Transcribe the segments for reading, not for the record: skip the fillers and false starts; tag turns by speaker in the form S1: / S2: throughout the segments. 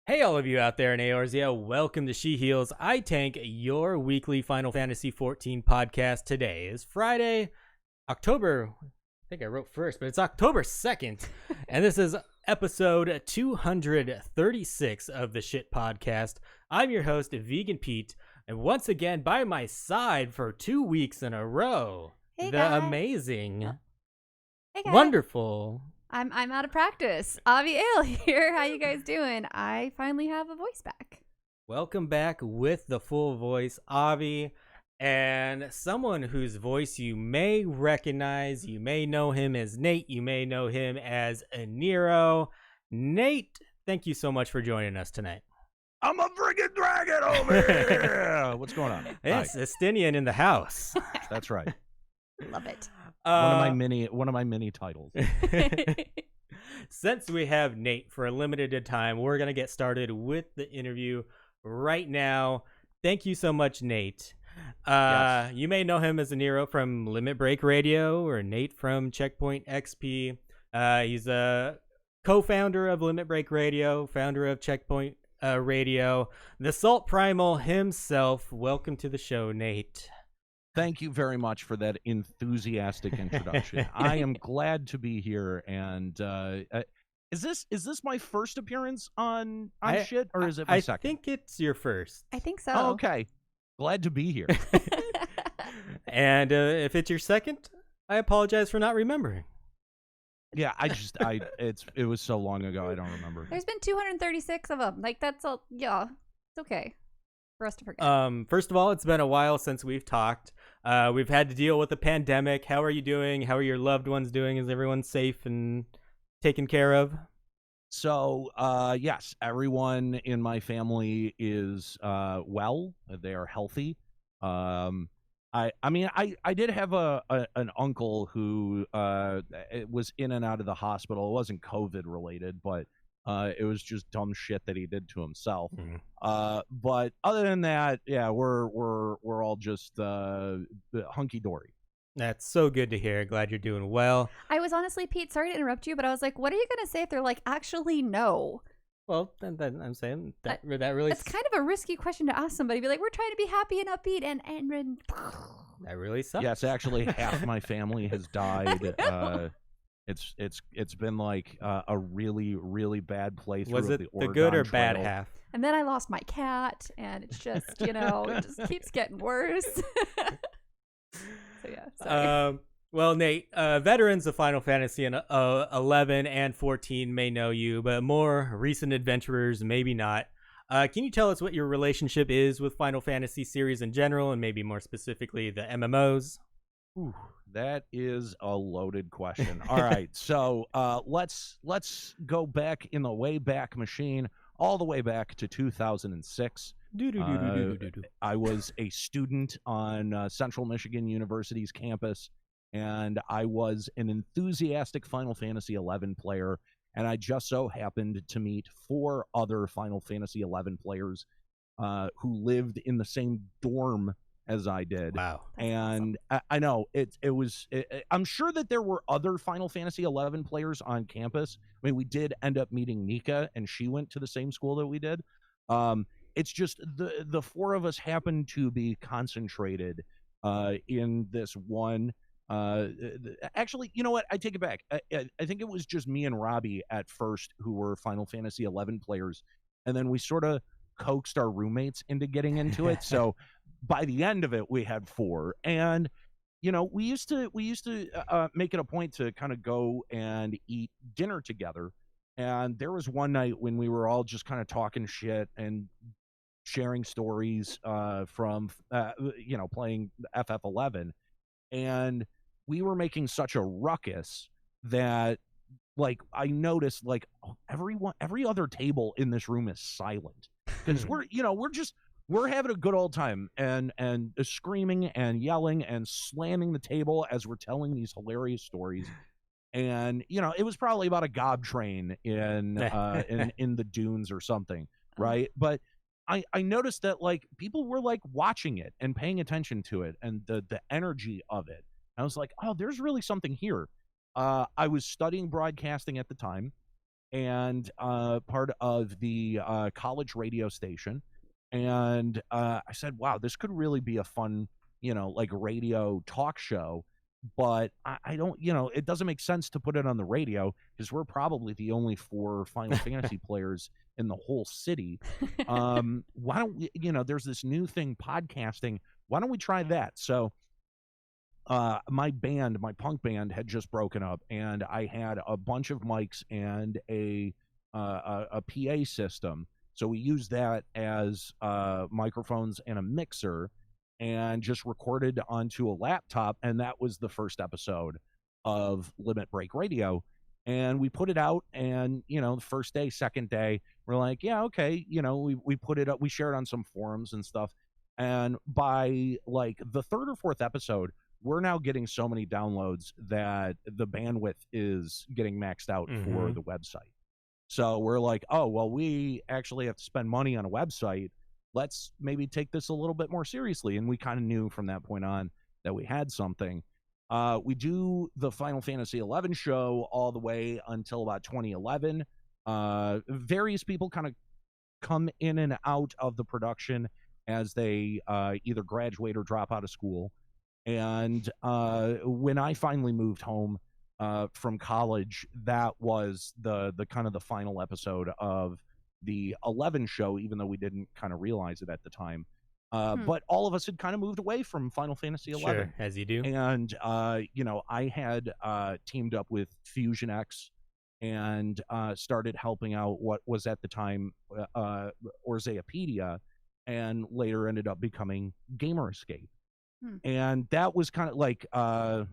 S1: Hey, all of you out there in Eorzea, welcome to She Heals, I Tank, your weekly Final Fantasy XIV podcast. Today is Friday, October, I think I wrote first, but it's October 2nd, and this is episode 236 of the Shit Podcast. I'm your host, Vegan Pete, and once again, by my side for 2 weeks in a row,
S2: Hey,
S1: the
S2: guy.
S1: amazing,
S2: Hey, guys.
S1: wonderful...
S2: I'm out of practice. Avi Ale here. How you guys doing? I finally have a voice back.
S1: Welcome back with the full voice, Avi, and someone whose voice you may recognize. You may know him as Nate. You may know him as Aniero. Nate, thank you so much for joining us tonight.
S3: I'm a friggin' dragon over here. What's going on?
S1: Yes,
S3: Hi.
S1: Estinian in the house.
S3: That's right.
S2: Love it.
S3: One of my mini titles.
S1: Since we have Nate for a limited time, we're going to get started with the interview right now. Thank you so much, Nate.
S3: Yes.
S1: You may know him as Aniero from Limit Break Radio or Nate from Checkpoint XP. He's a co-founder of Limit Break Radio, founder of Checkpoint Radio, the Salt Primal himself. Welcome to the show, Nate.
S3: Thank you very much for that enthusiastic introduction. I am glad to be here. And is this my first appearance on Shit, or is it my second?
S1: I think it's your first.
S2: I think so.
S3: Oh, okay. Glad to be here.
S1: And if it's your second, I apologize for not remembering.
S3: Yeah, it was so long ago, I don't remember.
S2: There's been 236 of them. Like, that's all. Yeah, it's okay for us to forget.
S1: First of all, it's been a while since we've talked. We've had to deal with the pandemic. How are you doing? How are your loved ones doing? Is everyone safe and taken care of?
S3: So, yes, everyone in my family is well. They are healthy. I did have an uncle who was in and out of the hospital. It wasn't COVID related, but it was just dumb shit that he did to himself.
S1: Mm-hmm.
S3: But other than that, yeah, we're all just hunky dory.
S1: That's so good to hear. Glad you're doing well.
S2: I was honestly, Pete, sorry to interrupt you, but I was like, what are you going to say if they're like, actually, no?
S1: Well, then I'm saying that really...
S2: It's kind of a risky question to ask somebody. Be like, we're trying to be happy and upbeat, and
S1: that really sucks.
S3: Yes, actually, half my family has died. It's been like a really, really bad playthrough.
S1: Was it
S3: of
S1: the good or bad
S3: Trail.
S1: half?
S2: And then I lost my cat, and it's just, it just keeps getting worse. So yeah, sorry.
S1: Well, Nate, veterans of Final Fantasy 11 and 14 may know you, but more recent adventurers maybe not. Can you tell us what your relationship is with Final Fantasy series in general, and maybe more specifically the MMOs?
S3: Ooh, that is a loaded question. All right, so let's go back in the way back machine, all the way back to 2006. I was a student on Central Michigan University's campus, and I was an enthusiastic Final Fantasy XI player, and I just so happened to meet 4 other Final Fantasy XI players who lived in the same dorm as I did.
S1: Wow.
S3: And awesome. I know I'm sure that there were other Final Fantasy XI players on campus. I mean, we did end up meeting Nika, and she went to the same school that we did. It's just the 4 of us happened to be concentrated in this one. Actually, you know what? I take it back. I think it was just me and Robbie at first who were Final Fantasy XI players, and then we sort of coaxed our roommates into getting into it. So by the end of it, we had 4, and we used to make it a point to kind of go and eat dinner together. And there was one night when we were all just kind of talking shit and sharing stories from playing FF11, and we were making such a ruckus that I noticed every other table in this room is silent, because we're having a good old time and screaming and yelling and slamming the table as we're telling these hilarious stories. And it was probably about a gob train in the dunes or something, right? But I noticed that people were watching it and paying attention to it, and the energy of it. I was like, oh, there's really something here. I was studying broadcasting at the time, and part of the college radio station. And I said, wow, this could really be a fun, like radio talk show. But I don't, it doesn't make sense to put it on the radio because we're probably the only 4 Final Fantasy players in the whole city. Why don't we, there's this new thing, podcasting. Why don't we try that? So my punk band had just broken up, and I had a bunch of mics and a PA system. So we used that as microphones and a mixer, and just recorded onto a laptop, and that was the first episode of Limit Break Radio. And we put it out, and the first day, second day, we're like, yeah, okay, we put it up, we shared on some forums and stuff. And by like the 3rd or 4th episode, we're now getting so many downloads that the bandwidth is getting maxed out for the website. So we're like, oh, well, we actually have to spend money on a website. Let's maybe take this a little bit more seriously. And we kind of knew from that point on that we had something. We do the Final Fantasy XI show all the way until about 2011. Various people kind of come in and out of the production as they either graduate or drop out of school. And when I finally moved home from college, that was the kind of the final episode of the 11 show, even though we didn't kind of realize it at the time. But all of us had kind of moved away from Final Fantasy XI.
S1: Sure, as you do.
S3: And, I had teamed up with Fusion X and started helping out what was at the time Eorzea, and later ended up becoming Gamer Escape. And that was kind of like I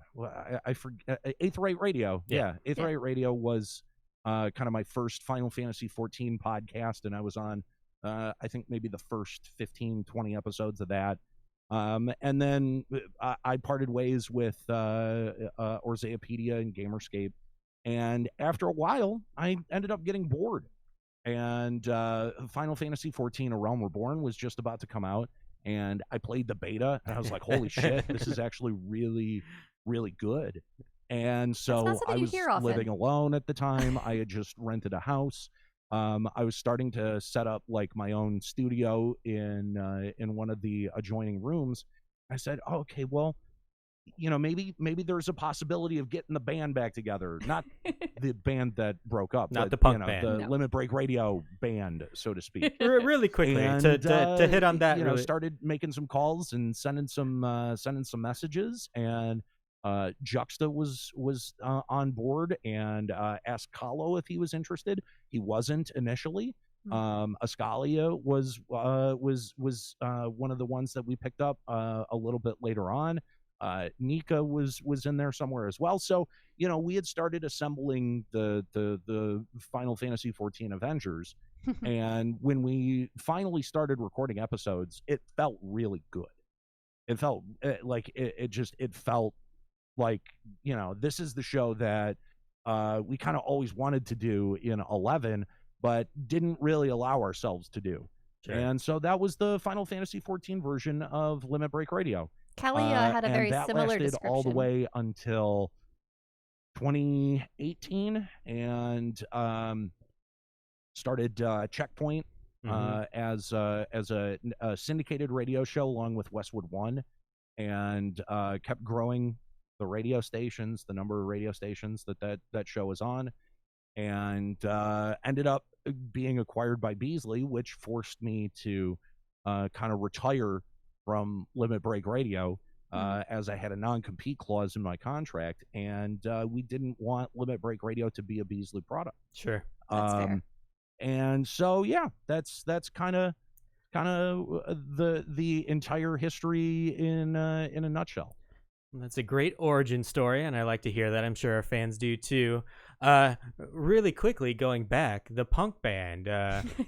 S3: forget, Aetheryte Radio. Yeah, Aetheryte Radio was kind of my first Final Fantasy 14 podcast, and I was on I think maybe the first 15, 20 episodes of that. And then I parted ways with Eorzea and Gamerscape, and after a while, I ended up getting bored. And Final Fantasy 14: A Realm Reborn was just about to come out. And I played the beta, and I was like, holy shit, this is actually really, really good. And so I was living alone at the time. I had just rented a house. I was starting to set up like my own studio in one of the adjoining rooms. I said, oh, okay, well, maybe there's a possibility of getting the band back together. Not the band that broke up.
S1: Not the punk band.
S3: The Limit Break Radio band, so to speak.
S1: Really quickly, and, to hit on that. Really.
S3: Started making some calls and sending some messages, and Juxta was on board and asked Kahlo if he was interested. He wasn't initially. Ascalia was one of the ones that we picked up a little bit later on. Nika was in there somewhere as well. So, we had started assembling the Final Fantasy 14 Avengers. And when we finally started recording episodes, it felt really good. It felt like it felt like, this is the show that we kind of always wanted to do in 11, but didn't really allow ourselves to do. Sure. And so that was the Final Fantasy 14 version of Limit Break Radio.
S2: Kelly had a very similar description.
S3: All the way until 2018, and started Checkpoint as a syndicated radio show along with Westwood One, and kept growing the radio stations, the number of radio stations that show was on, and ended up being acquired by Beasley, which forced me to kind of retire from Limit Break Radio, as I had a non-compete clause in my contract, and we didn't want Limit Break Radio to be a Beasley product.
S1: Sure,
S2: that's fair.
S3: And so that's kind of the entire history in a nutshell.
S1: That's a great origin story, and I like to hear that. I'm sure our fans do too. Really quickly, going back, the punk band.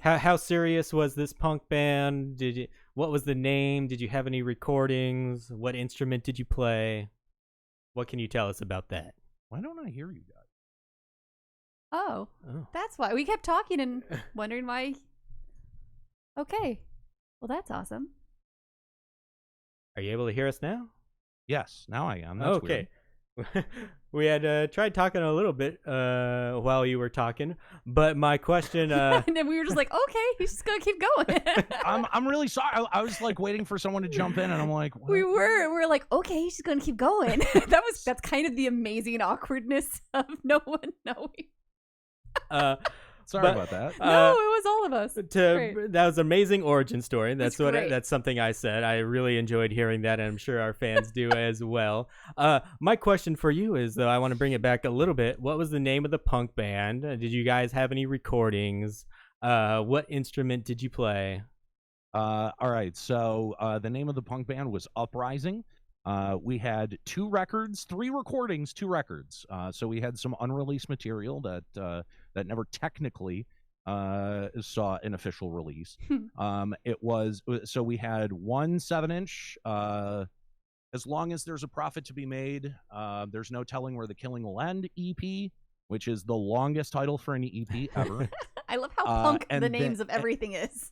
S1: How serious was this punk band? What was the name? Did you have any recordings? What instrument did you play? What can you tell us about that?
S3: Why don't I hear you guys?
S2: Oh, that's why. We kept talking and wondering why. Okay. Well, that's awesome.
S1: Are you able to hear us now?
S3: Yes, now I am. That's
S1: okay.
S3: weird.
S1: We had tried talking a little bit while you were talking, but my question
S2: and then we were just like, okay, he's just gonna keep going.
S3: I'm really sorry. I was like waiting for someone to jump in, and I'm like, what?
S2: we were like, okay, he's just gonna keep going. That's kind of the amazing awkwardness of no one knowing.
S3: Sorry about that.
S2: No, it was all of us.
S1: That was an amazing origin story. That's
S2: great.
S1: That's something I said. I really enjoyed hearing that, and I'm sure our fans do as well. My question for you is, though, I want to bring it back a little bit. What was the name of the punk band? Did you guys have any recordings? What instrument did you play?
S3: All right. So the name of the punk band was Uprising. We had 2 records, 3 recordings, 2 records. So we had some unreleased material that never technically saw an official release. So we had 1 7-inch. As long as there's a profit to be made, there's no telling where the killing will end. EP, which is the longest title for an EP ever.
S2: I love how punk the names of everything is.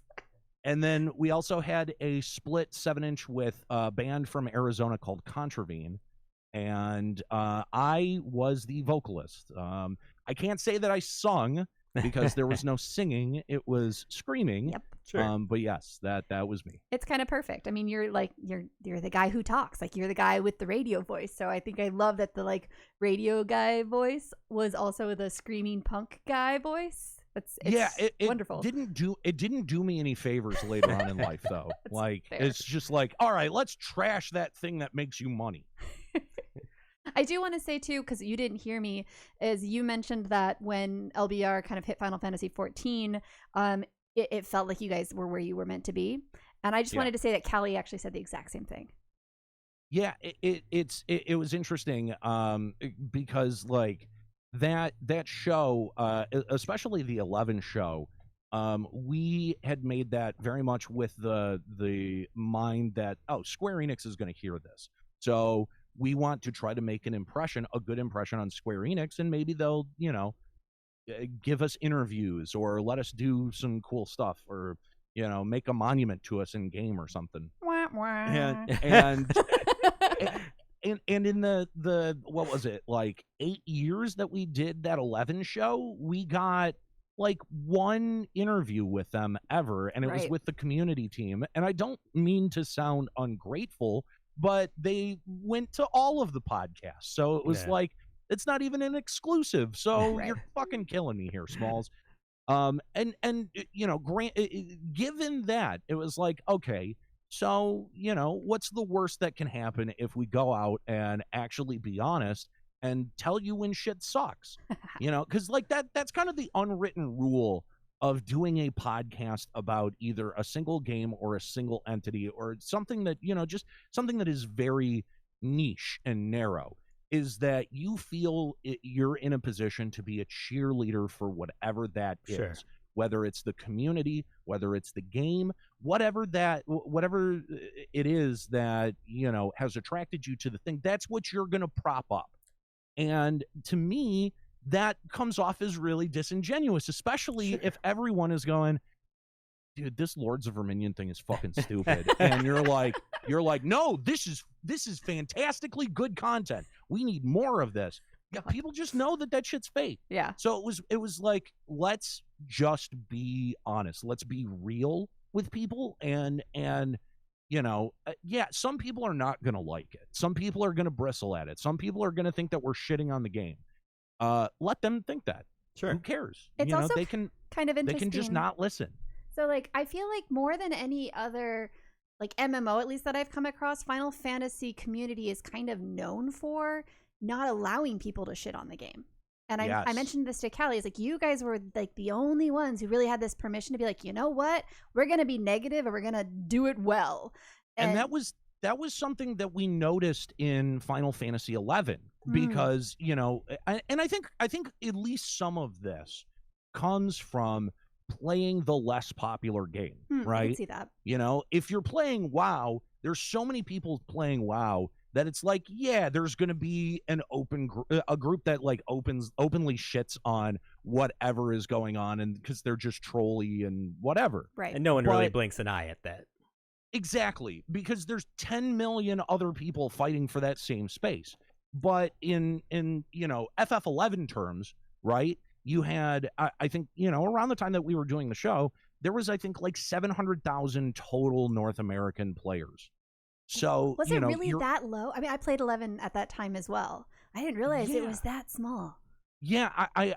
S3: And then we also had a split 7-inch with a band from Arizona called Contravene, and I was the vocalist. I can't say that I sung because there was no singing; it was screaming.
S2: Yep.
S1: Sure.
S3: But yes, that was me.
S2: It's kind of perfect. I mean, you're the guy who talks, like you're the guy with the radio voice. So I think I love that the like radio guy voice was also the screaming punk guy voice. It's wonderful.
S3: It didn't do me any favors later on in life, though. Like
S2: fair.
S3: It's just like, all right, let's trash that thing that makes you money.
S2: I do want to say too, because you didn't hear me, is you mentioned that when LBR kind of hit Final Fantasy 14, it felt like you guys were where you were meant to be, and I just wanted to say that Callie actually said the exact same thing.
S3: Yeah, it was interesting, because like. That show, especially the 11 show, we had made that very much with the mind that, Square Enix is going to hear this. So we want to try to make a good impression on Square Enix, and maybe they'll, give us interviews or let us do some cool stuff, or, make a monument to us in game or something.
S2: Wah, wah.
S3: And And in the what was it, like 8 years that we did that 11 show, we got like 1 interview with them ever, and it was with the community team. And I don't mean to sound ungrateful, but they went to all of the podcasts, so it was like, it's not even an exclusive. So you're fucking killing me here, Smalls. And given that, it was like, okay. So, what's the worst that can happen if we go out and actually be honest and tell you when shit sucks? Because like that's kind of the unwritten rule of doing a podcast about either a single game or a single entity or something that, just something that is very niche and narrow, is that you feel you're in a position to be a cheerleader for whatever that is. Whether it's the community, whether it's the game, whatever it is that, has attracted you to the thing, that's what you're going to prop up. And to me, that comes off as really disingenuous, especially if everyone is going, dude, this Lords of Verminion thing is fucking stupid. And you're like, no, this is fantastically good content. We need more of this. Yeah, people just know that shit's fake.
S2: Yeah.
S3: So it was like, let's just be honest. Let's be real with people. And some people are not going to like it. Some people are going to bristle at it. Some people are going to think that we're shitting on the game. Let them think that.
S1: Sure.
S3: Who cares?
S2: It's also
S3: they can
S2: kind of interesting.
S3: They can just not listen.
S2: So like, I feel like more than any other like MMO, at least that I've come across, Final Fantasy community is kind of known for not allowing people to shit on the game. And I mentioned this to Callie. It's like, you guys were like the only ones who really had this permission to be like, you know what? We're going to be negative and we're going to do it well.
S3: And that was something that we noticed in Final Fantasy 11 because, and I think at least some of this comes from playing the less popular game, right?
S2: I can see that.
S3: If you're playing WoW, there's so many people playing WoW that it's like, there's going to be a group that like openly shits on whatever is going on, and because they're just trolly and whatever.
S2: Right.
S1: And no one really blinks an eye at that.
S3: Exactly, because there's 10 million other people fighting for that same space. But in FF11 terms, right? You had, I think, around the time that we were doing the show, there was, I think, like 700,000 total North American players. So
S2: was it really that low? I mean, I played 11 at that time as well. I didn't realize it was that small.
S3: Yeah, I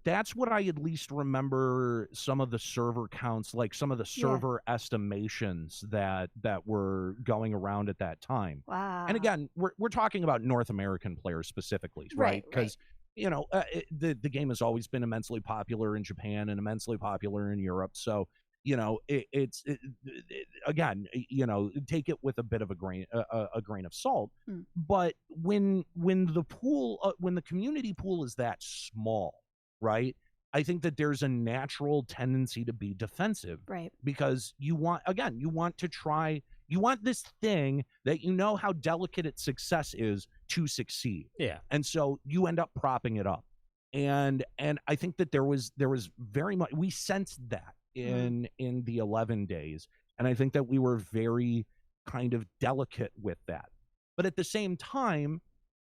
S3: that's what I at least remember. Some of the server counts, like some of the server estimations that were going around at that time.
S2: Wow.
S3: And again, we're talking about North American players specifically, right? Because the game has always been immensely popular in Japan and immensely popular in Europe. So again, take it with a bit of a grain of salt. But when the community pool is that small, right? I think that there's a natural tendency to be defensive,
S2: right?
S3: Because you want this thing that how delicate its success is to succeed.
S1: Yeah.
S3: And so you end up propping it up. And I think that there was very much, we sensed that in the 11 days. And I think that we were very kind of delicate with that. But at the same time,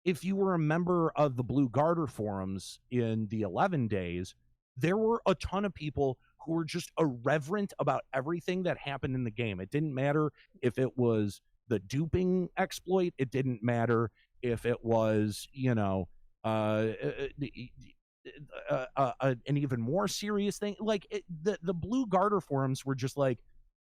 S3: if you were a member of the Blue Garter forums in the 11 days, there were a ton of people who were just irreverent about everything that happened in the game. It didn't matter if it was the duping exploit. It didn't matter if it was, an even more serious thing. Like the Blue Garter forums were just like,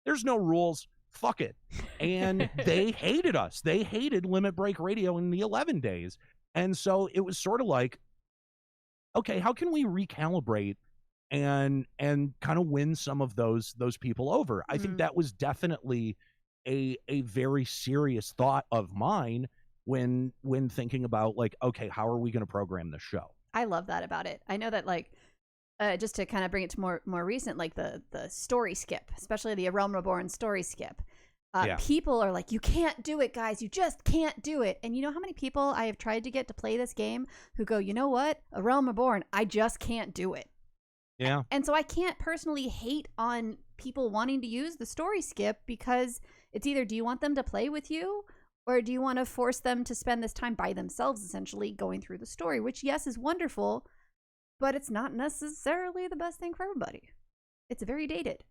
S3: there's no rules, fuck it. And they hated us. They hated Limit Break Radio in the 11 days. And so it was sort of like, okay, how can we recalibrate and kind of win some of those people over? I think that was definitely a very serious thought of mine when thinking about, like, okay, how are we going to program the show?
S2: I love that about it. I know that, like, just to kind of bring it to more recent, like the story skip, especially the A Realm Reborn story skip. People are like, you can't do it, guys. You just can't do it. And you know how many people I have tried to get to play this game who go, you know what? A Realm Reborn, I just can't do it.
S3: Yeah.
S2: And so I can't personally hate on people wanting to use the story skip, because it's either, do you want them to play with you, or do you want to force them to spend this time by themselves, essentially going through the story, which, yes, is wonderful, but it's not necessarily the best thing for everybody. It's very dated.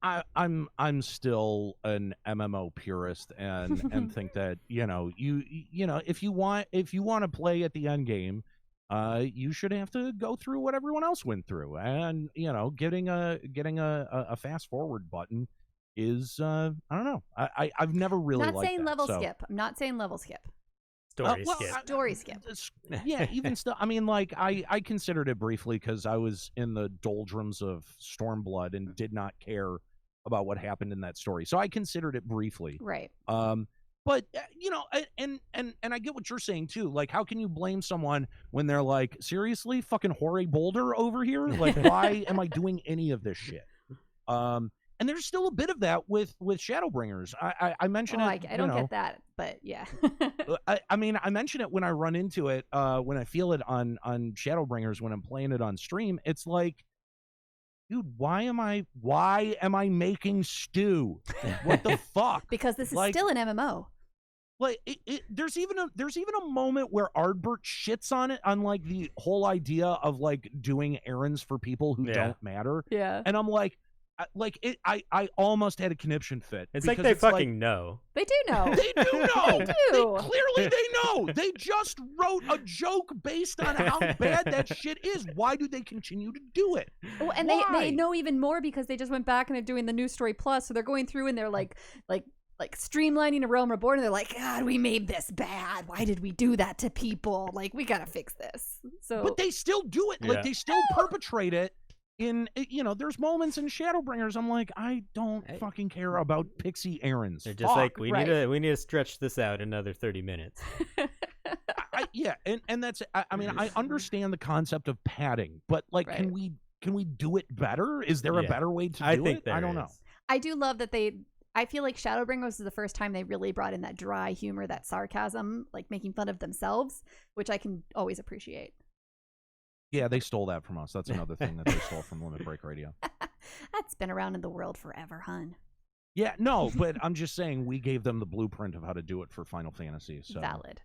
S3: I'm still an MMO purist and think that if you want to play at the end game, you should have to go through what everyone else went through, and getting a fast forward button is I don't know. I've never really
S2: not
S3: liked
S2: saying
S3: that,
S2: level
S3: so.
S2: skip. I'm not saying level skip.
S1: Story skip.
S2: Story skip.
S3: Yeah, even still, I mean, like, I considered it briefly because I was in the doldrums of Stormblood and did not care about what happened in that story. So I considered it briefly.
S2: Right.
S3: But and I get what you're saying too. Like, how can you blame someone when they're like, seriously, fucking Hoary Boulder over here? Like, why am I doing any of this shit? And there's still a bit of that with Shadowbringers. I mentioned it.
S2: I don't get that, but yeah.
S3: I mean, I mention it when I run into it, when I feel it on Shadowbringers, when I'm playing it on stream. It's like, dude, why am I making stew? What the fuck?
S2: Because this is still an MMO.
S3: Like, there's even a moment where Ardbert shits on it, on like the whole idea of like doing errands for people who don't matter.
S2: Yeah.
S3: And I'm like, I almost had a conniption fit.
S1: It's like they fucking know.
S2: They do know.
S3: They do know.
S2: They do.
S3: Clearly they know. They just wrote a joke based on how bad that shit is. Why do they continue to do it?
S2: Oh, and they know even more because they just went back and they're doing the New Story Plus. So they're going through and they're like streamlining A Realm Reborn, and they're like, God, we made this bad. Why did we do that to people? Like, we gotta fix this. So,
S3: but they still do it. Yeah. Like, they still perpetrate it. In there's moments in Shadowbringers I'm like, I don't fucking care about pixie errands.
S1: They're just like, we need to stretch this out another 30 minutes.
S3: And that's, I mean, I understand the concept of padding, but like, can we do it better? Is there a better way to do it? I don't know.
S2: I do love that I feel like Shadowbringers is the first time they really brought in that dry humor, that sarcasm, like making fun of themselves, which I can always appreciate.
S3: Yeah, they stole that from us. That's another thing that they stole from Limit Break Radio.
S2: That's been around in the world forever, hun.
S3: Yeah, no, but I'm just saying we gave them the blueprint of how to do it for Final Fantasy. So
S2: Valid.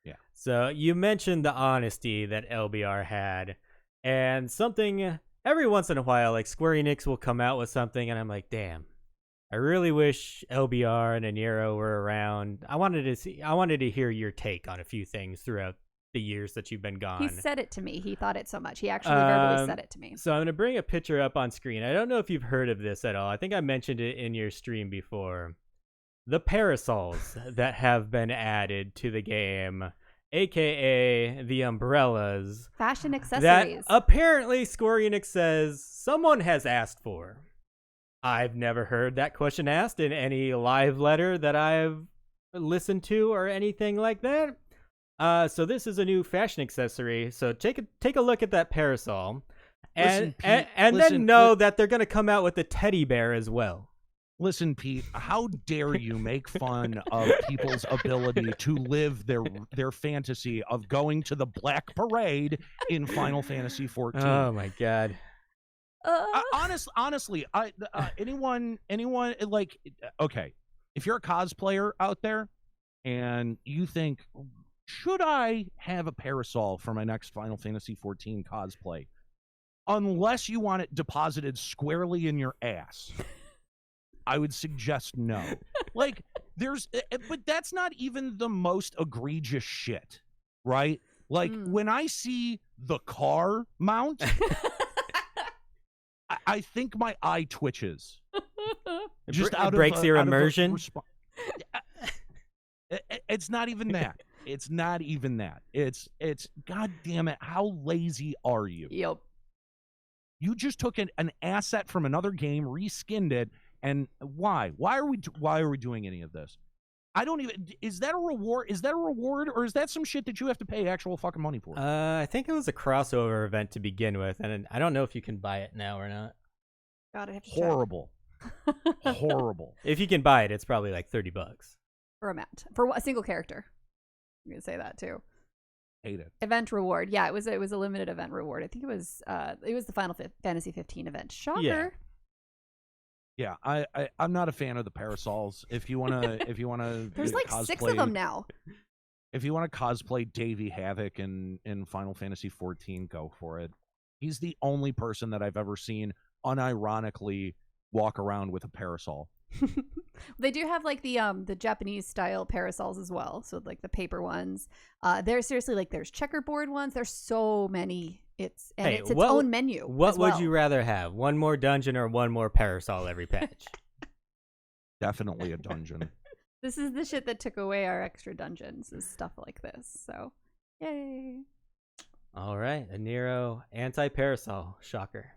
S3: Yeah.
S1: So you mentioned the honesty that LBR had, and something every once in a while, like Square Enix will come out with something, and I'm like, damn, I really wish LBR and Aniero were around. I wanted to hear your take on a few things throughout the years that you've been gone.
S2: He said it to me. He thought it so much. He actually verbally said it to me.
S1: So I'm going to bring a picture up on screen. I don't know if you've heard of this at all. I think I mentioned it in your stream before. The parasols that have been added to the game, aka the umbrellas.
S2: Fashion accessories.
S1: That apparently Square Enix says someone has asked for. I've never heard that question asked in any live letter that I've listened to or anything like that. So this is a new fashion accessory. So take a look at that parasol, and then know that they're going to come out with a teddy bear as well.
S3: Listen, Pete, how dare you make fun of people's ability to live their fantasy of going to the Black Parade in Final Fantasy XIV?
S1: Oh my God.
S3: Honestly, anyone like, okay, if you're a cosplayer out there and you think, should I have a parasol for my next Final Fantasy XIV cosplay? Unless you want it deposited squarely in your ass, I would suggest no. Like, but that's not even the most egregious shit, right? Like, when I see the car mount, I think my eye twitches. Just
S1: it breaks your immersion.
S3: It's not even that. It's not even that. It's God damn it. How lazy are you?
S2: Yep.
S3: You just took an asset from another game, reskinned it, and why? Why are we doing any of this? I don't even. Is that a reward? Is that a reward, or is that some shit that you have to pay actual fucking money for?
S1: I think it was a crossover event to begin with, and I don't know if you can buy it now or not.
S2: God, I have to
S3: Horrible. Horrible.
S1: If you can buy it, it's probably like $30
S2: for a mount for a single character. I'm gonna say that too.
S3: Hate it.
S2: Event reward. Yeah, it was a limited event reward. I think it was the Final Fantasy 15 event. Shocker.
S3: Yeah, I'm not a fan of the parasols. If you wanna
S2: There's like 6 of them now.
S3: If you want to cosplay Davey Havoc in Final Fantasy 14, go for it. He's the only person that I've ever seen unironically walk around with a parasol.
S2: They do have like the Japanese style parasols as well. So like the paper ones. There's seriously like there's checkerboard ones. There's so many. It's its own menu.
S1: What would you rather have? One more dungeon or one more parasol every patch?
S3: Definitely a dungeon.
S2: This is the shit that took away our extra dungeons, is stuff like this. So, yay.
S1: All right, Aniero anti-parasol. Shocker.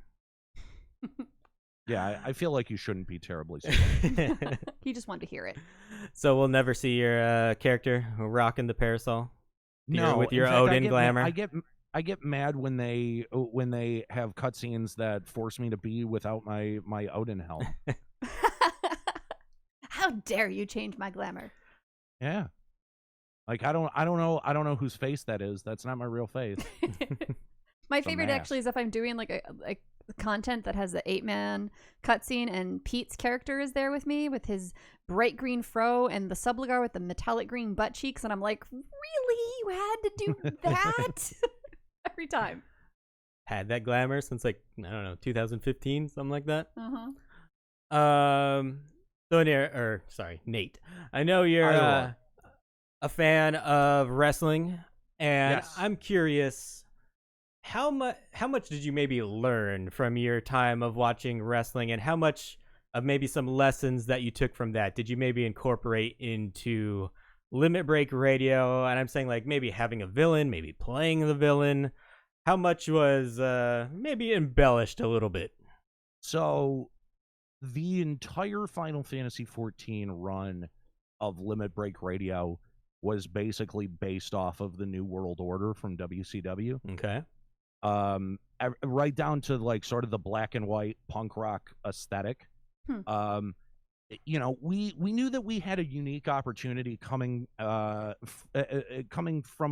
S3: Yeah, I feel like you shouldn't be terribly surprised.
S2: He just wanted to hear it.
S1: So we'll never see your character rocking the parasol?
S3: No,
S1: with your Odin glamour?
S3: I get mad when they have cutscenes that force me to be without my Odin helm.
S2: How dare you change my glamour?
S3: Yeah. Like I don't know whose face that is. That's not my real face.
S2: My favorite actually is if I'm doing like a content that has the 8-man cutscene and Pete's character is there with me with his bright green fro and the subligar with the metallic green butt cheeks, and I'm like, really? You had to do that? Every time.
S1: Had that glamour since like, I don't know, 2015, something like that. So Nate, I know you're a fan of wrestling, and yes. I'm curious, how much did you maybe learn from your time of watching wrestling, and how much of maybe some lessons that you took from that did you maybe incorporate into Limit Break Radio? And I'm saying like maybe having a villain, maybe playing the villain. How much was maybe embellished a little bit? So the entire Final Fantasy XIV run of Limit Break Radio was basically based off of the New World Order from WCW. Okay.
S3: Right down to like sort of the black and white punk rock aesthetic. You know, we knew that we had a unique opportunity coming from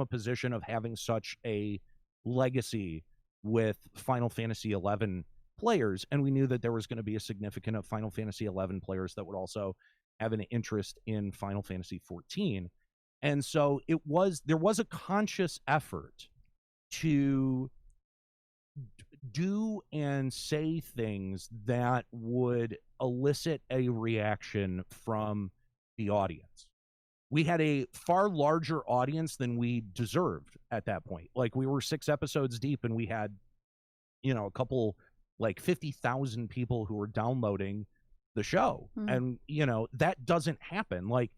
S3: a position of having such a legacy with Final Fantasy XI players, and we knew that there was going to be a significant of Final Fantasy XI players that would also have an interest in Final Fantasy XIV. And so there was a conscious effort to do and say things that would elicit a reaction from the audience. We had a far larger audience than we deserved at that point. Like, we were 6 episodes deep, and we had, a couple, like 50,000 people who were downloading the show. And, that doesn't happen. Like,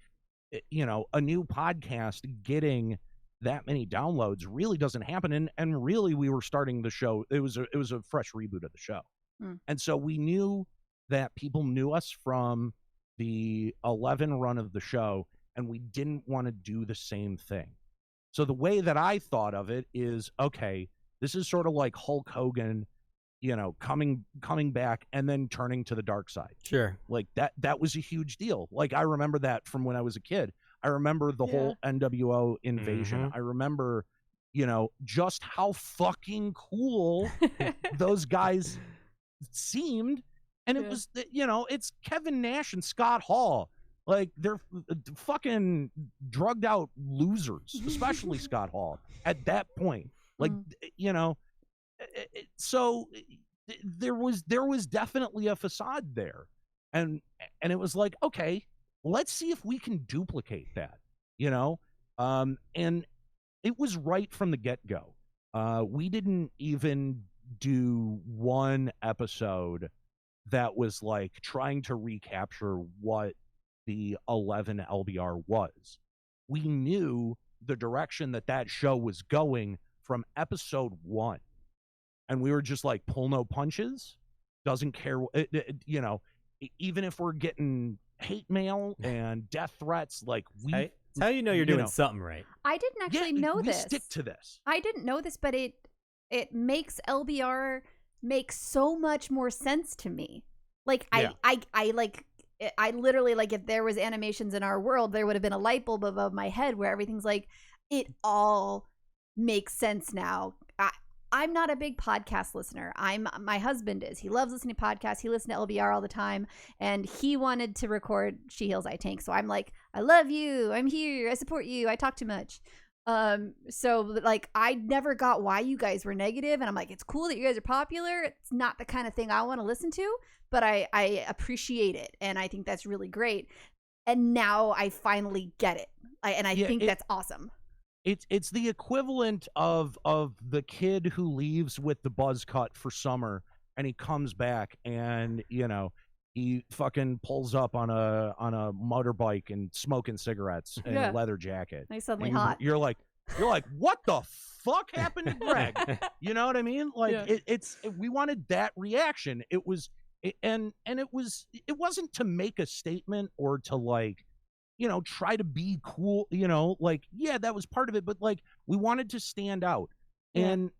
S3: a new podcast getting that many downloads really doesn't happen. And really, we were starting the show. It was a fresh reboot of the show. And so we knew that people knew us from the 11 run of the show, and we didn't want to do the same thing. So the way that I thought of it is, okay, this is sort of like Hulk Hogan, coming back and then turning to the dark side.
S1: Sure.
S3: Like that was a huge deal. Like, I remember that from when I was a kid. I remember the whole NWO invasion. I remember, just how fucking cool those guys seemed. And it was, it's Kevin Nash and Scott Hall. Like, they're fucking drugged out losers, especially Scott Hall at that point. Like, so there was definitely a facade there. And it was like, okay, let's see if we can duplicate that, and it was right from the get-go. We didn't even do one episode that was like trying to recapture what the 11 LBR was. We knew the direction that show was going from episode 1. And we were just like, pull no punches, doesn't care, even if we're getting hate mail and death threats, like,
S1: it's how you're doing something right.
S2: I didn't actually know this.
S3: Stick to this.
S2: I didn't know this, but it makes LBR make so much more sense to me. Like, I literally, like, if there was animations in our world, there would have been a light bulb above my head where everything's like, it all makes sense now. I'm not a big podcast listener. My husband is. He loves listening to podcasts. He listens to LBR all the time, and he wanted to record She Heals, I Tank. So I'm like, I love you. I'm here. I support you. I talk too much. So, like, I never got why you guys were negative, and I'm like, it's cool that you guys are popular. It's not the kind of thing I want to listen to, but I appreciate it, and I think that's really great. And now I finally get it, I think that's awesome.
S3: It's the equivalent of the kid who leaves with the buzz cut for summer, and he comes back and he fucking pulls up on a motorbike and smoking cigarettes in a leather jacket.
S2: He's suddenly hot.
S3: You're like, what the fuck happened to Greg? You know what I mean? Like, we wanted that reaction. It wasn't to make a statement or to, like, try to be cool, like, yeah, that was part of it, but, like, we wanted to stand out. And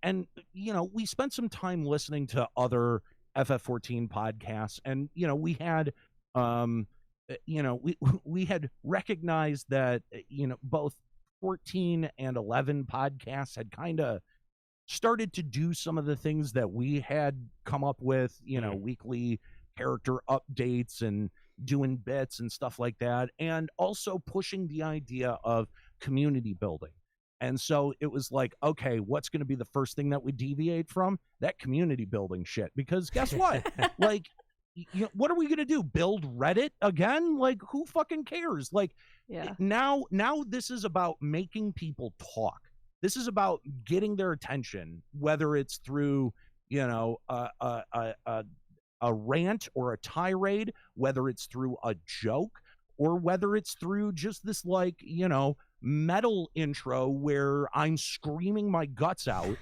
S3: we spent some time listening to other FF14 podcasts, and, we had, we had recognized that, both 14 and 11 podcasts had kind of started to do some of the things that we had come up with, weekly character updates and doing bits and stuff like that, and also pushing the idea of community building. And so it was like, okay, what's going to be the first thing that we deviate from? That community building shit. Because guess what? Like, what are we going to do? Build Reddit again? Like, who fucking cares? Like, now this is about making people talk. This is about getting their attention, whether it's through, a rant or a tirade, whether it's through a joke, or whether it's through just this, like, metal intro where I'm screaming my guts out.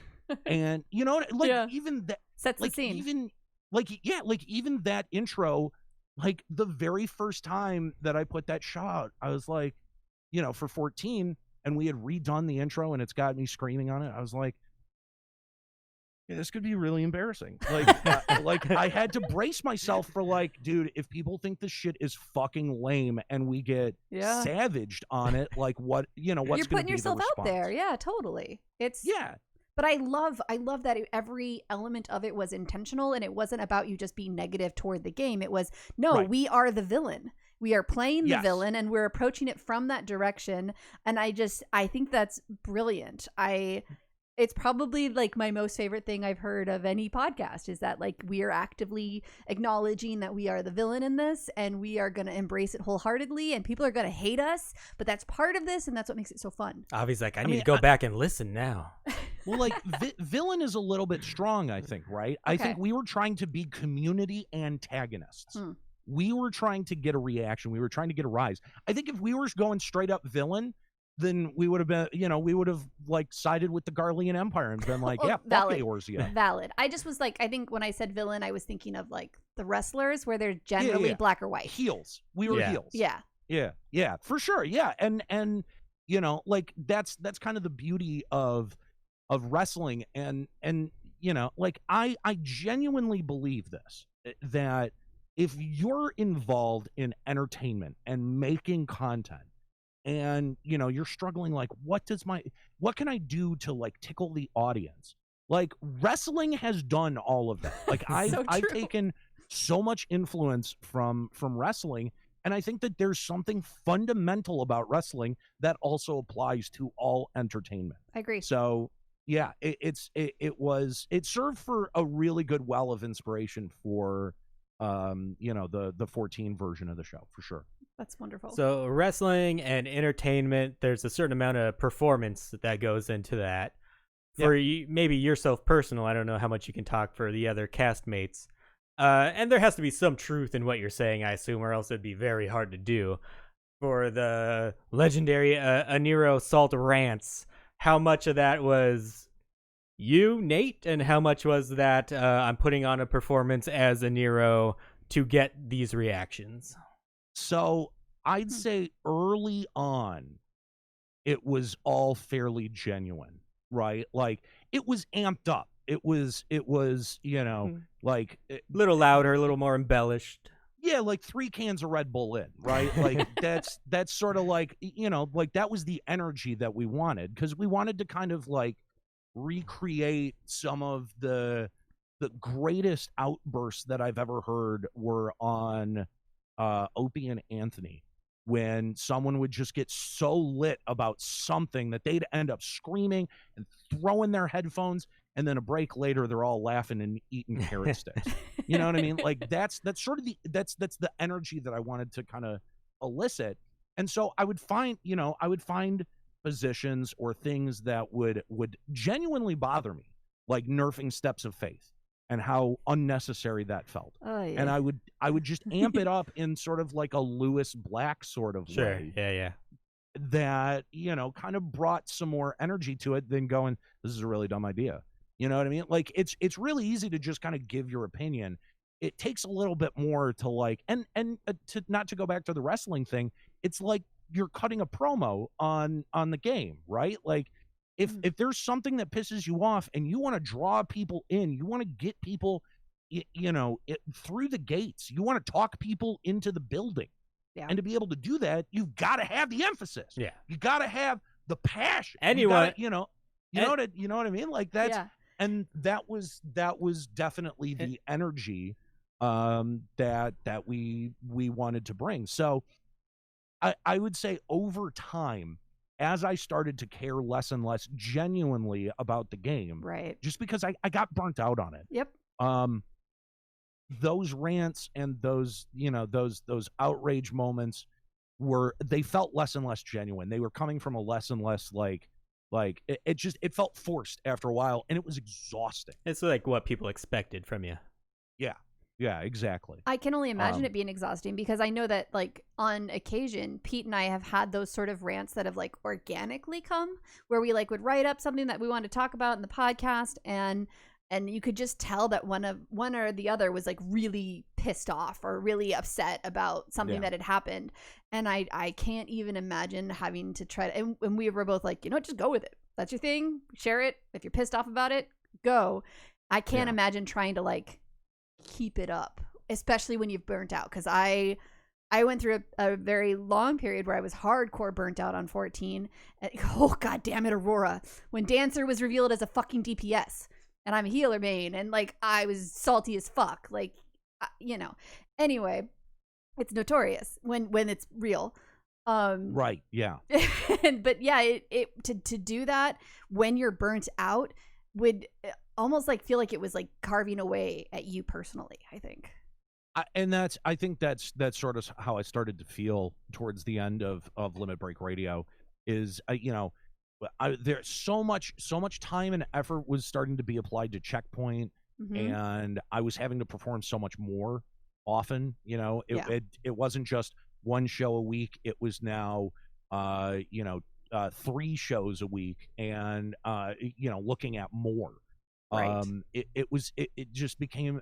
S3: And, even that
S2: sets the scene.
S3: Even that intro, like, the very first time that I put that shot out, I was like, for 14, and we had redone the intro and it's got me screaming on it. I was like, yeah, this could be really embarrassing. Like, like, I had to brace myself for, like, dude, if people think this shit is fucking lame and we get savaged on it, like, what, what's
S2: you're putting yourself out there. Yeah, totally. But I love that every element of it was intentional, and it wasn't about you just being negative toward the game. It was, no, we are the villain. We are playing the villain, and we're approaching it from that direction. And I think that's brilliant. It's probably like my most favorite thing I've heard of any podcast, is that like we are actively acknowledging that we are the villain in this, and we are going to embrace it wholeheartedly, and people are going to hate us, but that's part of this, and that's what makes it so fun.
S1: Avi's like, I need to go back and listen now.
S3: Well, like villain is a little bit strong, I think, right? Okay. I think we were trying to be community antagonists. We were trying to get a reaction. We were trying to get a rise. I think if we were going straight up villain, then we would have been, we would have like sided with the Garlean Empire and been like, fuck Eorzea.
S2: Valid. I just was like, I think when I said villain, I was thinking of like the wrestlers, where they're generally black or white.
S3: Heels. We were heels.
S2: Yeah,
S3: for sure. Yeah. And like that's kind of the beauty of wrestling. And like I genuinely believe this, that if you're involved in entertainment and making content, and you're struggling, like, what can I do to like tickle the audience? Like, wrestling has done all of that. Like, I've taken so much influence from wrestling, and I think that there's something fundamental about wrestling that also applies to all entertainment.
S2: I agree.
S3: So yeah, it served for a really good well of inspiration for the 14 version of the show, for sure.
S2: That's wonderful.
S1: So wrestling and entertainment, there's a certain amount of performance that goes into that. For you, maybe yourself personal, I don't know how much you can talk for the other castmates. And there has to be some truth in what you're saying, I assume, or else it'd be very hard to do. For the legendary Aniero Salt rants, how much of that was you, Nate, and how much was that I'm putting on a performance as Aniero to get these reactions?
S3: So I'd say early on, it was all fairly genuine, right? Like, it was amped up. It was, like
S1: a little louder, a little more embellished.
S3: Yeah, like 3 cans of Red Bull in, right? Like that's sort of like, like that was the energy that we wanted, because we wanted to kind of like recreate some of the greatest outbursts that I've ever heard were on Opie and Anthony, when someone would just get so lit about something that they'd end up screaming and throwing their headphones, and then a break later they're all laughing and eating carrot sticks. You know what I mean? Like that's sort of that's the energy that I wanted to kind of elicit. And so I would find positions or things that would genuinely bother me, like nerfing Steps of Faith, and how unnecessary that felt.
S2: Oh, yeah.
S3: And I would just amp it up in sort of like a Lewis Black sort of way.
S1: Yeah.
S3: That, kind of brought some more energy to it than going, this is a really dumb idea. You know what I mean? Like, it's really easy to just kind of give your opinion. It takes a little bit more to like, and to not to go back to the wrestling thing, it's like you're cutting a promo on the game, right? Like, if there's something that pisses you off and you want to draw people in, you want to get people, through the gates, you want to talk people into the building.
S2: Yeah.
S3: And to be able to do that, you've got to have the emphasis.
S1: Yeah.
S3: You got to have the passion.
S1: Anyone,
S3: you know what I mean? Like that's, and that was definitely the energy that we wanted to bring. So I would say over time, as I started to care less and less genuinely about the game,
S2: right?
S3: Just because I got burnt out on it.
S2: Yep.
S3: Those rants and those outrage moments they felt less and less genuine. They were coming from a less and less like it felt forced after a while, and it was exhausting.
S1: It's like what people expected from you.
S3: Yeah, exactly.
S2: I can only imagine it being exhausting, because I know that, like, on occasion, Pete and I have had those sort of rants that have, like, organically come, where we, like, would write up something that we wanted to talk about in the podcast, and you could just tell that one or the other was, like, really pissed off or really upset about something that had happened. And I can't even imagine having to try to, and we were both like, just go with it. That's your thing. Share it. If you're pissed off about it, go. I can't imagine trying to, like, keep it up, especially when you've burnt out, because I I went through a very long period where I was hardcore burnt out on 14. Oh, god damn it, Aurora. When Dancer was revealed as a fucking DPS. And I'm a healer main. And, like, I was salty as fuck. Like, you know. Anyway, it's notorious when it's real.
S3: Right, yeah.
S2: But, yeah, to do that when you're burnt out would almost, like, feel like it was, like, carving away at you personally, I think.
S3: I think that's sort of how I started to feel towards the end of Limit Break Radio is, there's so much time and effort was starting to be applied to Checkpoint, and I was having to perform so much more often. It wasn't just one show a week. It was now, 3 shows a week, and looking at more.
S2: Right.
S3: It just became.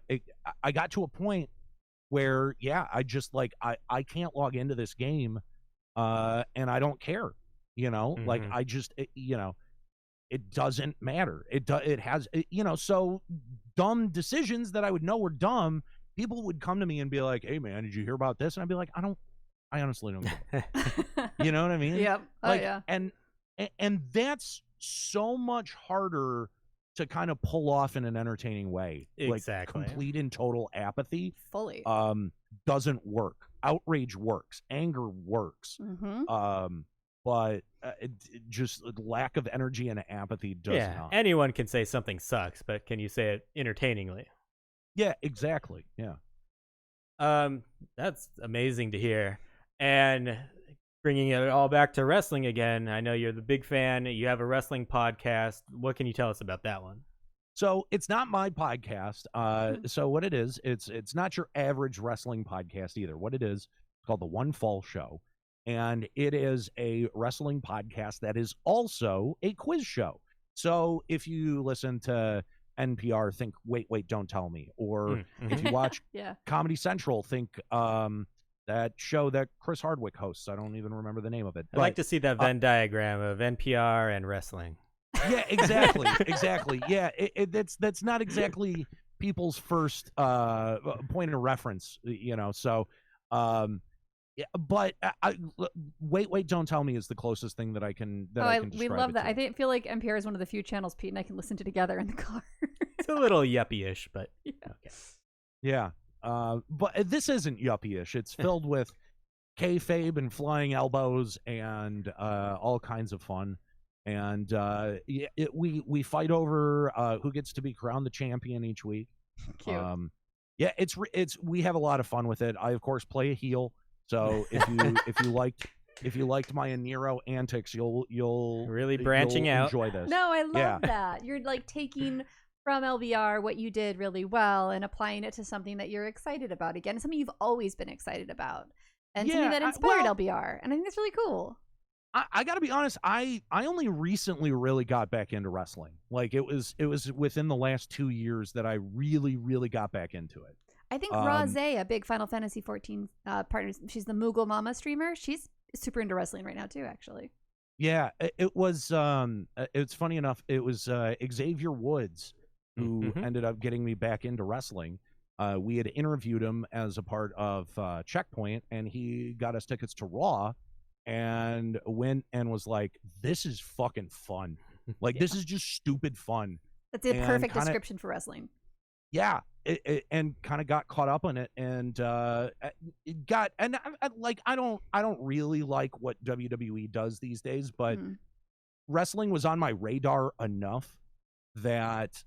S3: I got to a point where I just I can't log into this game and I don't care, like I just it doesn't matter. It has so dumb decisions that I would know were dumb, people would come to me and be like, hey man, did you hear about this? And I'd be like, I honestly don't know. You know what I mean?
S2: Yep. Yeah.
S3: And that's so much harder to kind of pull off in an entertaining way.
S1: Exactly.
S3: Like complete and total apathy
S2: Fully.
S3: Doesn't work. Outrage works. Anger works. But just lack of energy and apathy does not.
S1: Anyone can say something sucks, but can you say it entertainingly?
S3: Yeah, exactly. Yeah.
S1: That's amazing to hear. And bringing it all back to wrestling again, I know you're the big fan. You have a wrestling podcast. What can you tell us about that one?
S3: So it's not my podcast. So what it is, it's not your average wrestling podcast either. What it is, it's called The One Fall Show. And it is a wrestling podcast that is also a quiz show. So if you listen to NPR, think, wait, don't tell me. Or if you watch Comedy Central, think that show that Chris Hardwick hosts. I don't even remember the name of it.
S1: I'd like to see that Venn diagram of NPR and wressling.
S3: Yeah, exactly. Exactly. Yeah, that's not exactly people's first point of reference, So, but wait, don't tell me is the closest thing that I can.
S2: We love that. I feel like NPR is one of the few channels Pete and I can listen to together in the car.
S1: It's a little yuppie-ish, but okay.
S3: Yeah. But this isn't yuppie-ish. It's filled with kayfabe and flying elbows and all kinds of fun. And we fight over who gets to be crowned the champion each week.
S2: Cute.
S3: It's we have a lot of fun with it. I of course play a heel, so if you liked my Aniero antics, you'll
S1: really branching out.
S3: Enjoy this.
S2: No, I love that. You're like taking from LBR what you did really well and applying it to something that you're excited about again, something you've always been excited about, and something that inspired LBR. And I think that's really cool.
S3: I got to be honest. I only recently really got back into wrestling. Like it was within the last 2 years that I really, really got back into it.
S2: I think Eorzea, a big Final Fantasy 14 partner, she's the Moogle Mama streamer. She's super into wrestling right now too, actually.
S3: Yeah, it was. It's funny enough. It was Xavier Woods who ended up getting me back into wrestling. We had interviewed him as a part of Checkpoint, and he got us tickets to Raw. And went and was like, this is fucking fun. Like, this is just stupid fun.
S2: That's a perfect description for wrestling.
S3: Yeah. And kind of got caught up on it. And I don't really like what WWE does these days, but wrestling was on my radar enough that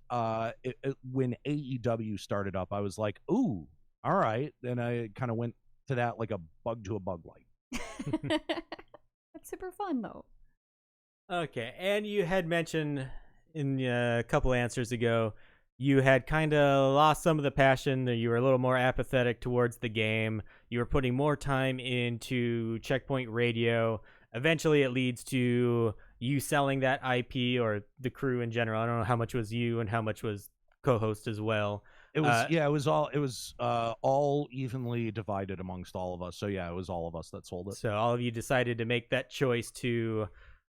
S3: when AEW started up, I was like, ooh, all right. Then I kind of went to that like a bug to a bug light.
S2: That's super fun though.
S1: Okay, and you had mentioned in a couple answers ago you had kind of lost some of the passion, that you were a little more apathetic towards the game. You were putting more time into Checkpoint Radio. Eventually it leads to you selling that IP, or the crew in general. I don't know how much was you and how much was co-host as well.
S3: It was all evenly divided amongst all of us. So yeah, it was all of us that sold it.
S1: So all of you decided to make that choice to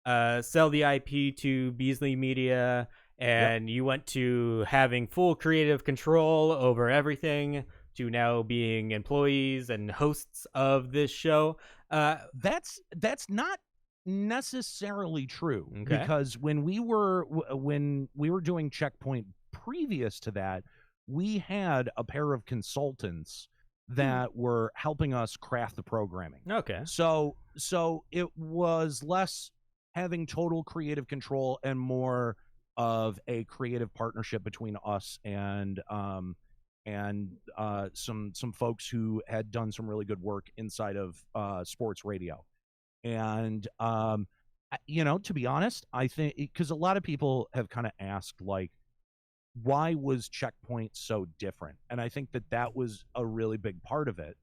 S1: sell the IP to Beasley Media, and you went to having full creative control over everything. to now being employees and hosts of this show.
S3: That's not necessarily true,
S1: Okay.
S3: because when we were doing Checkpoint previous to that, we had a pair of consultants that were helping us craft the programming.
S1: Okay.
S3: So it was less having total creative control and more of a creative partnership between us and some folks who had done some really good work inside of sports radio. And to be honest, I think, because a lot of people have kind of asked, like, why was Checkpoint so different? And I think that was a really big part of it.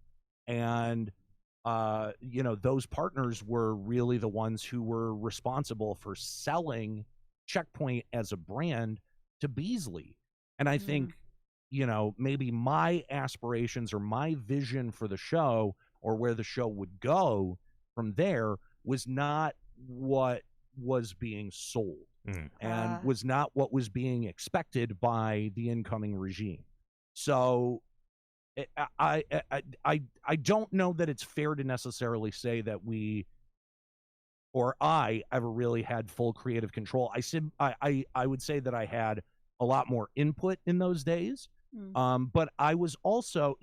S3: And those partners were really the ones who were responsible for selling Checkpoint as a brand to Beasley. And I think, maybe my aspirations or my vision for the show, or where the show would go from there, was not what was being sold and was not what was being expected by the incoming regime. So I don't know that it's fair to necessarily say that we, or I, ever really had full creative control. I would say that I had a lot more input in those days. But I was also,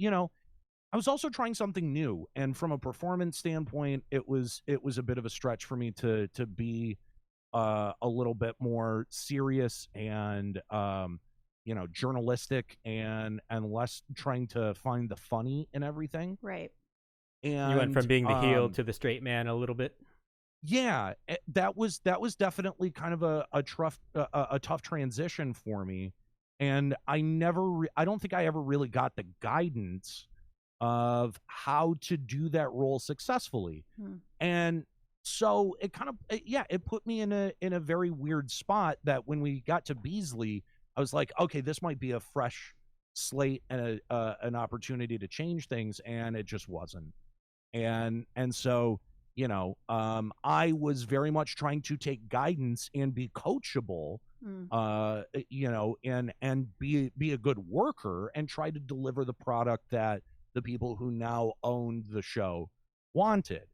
S3: trying something new, and from a performance standpoint, it was a bit of a stretch for me to be a little bit more serious and journalistic and less trying to find the funny in everything.
S2: Right.
S3: And
S1: you went from being the heel to the straight man a little bit.
S3: Yeah, that was definitely kind of a tough transition for me, and I don't think I ever really got the guidance of how to do that role successfully. And so it kind of it put me in a very weird spot, that when we got to Beasley, I was like, okay, this might be a fresh slate and an opportunity to change things, and it just wasn't. And so I was very much trying to take guidance and be coachable, and be a good worker and try to deliver the product that the people who now owned the show wanted.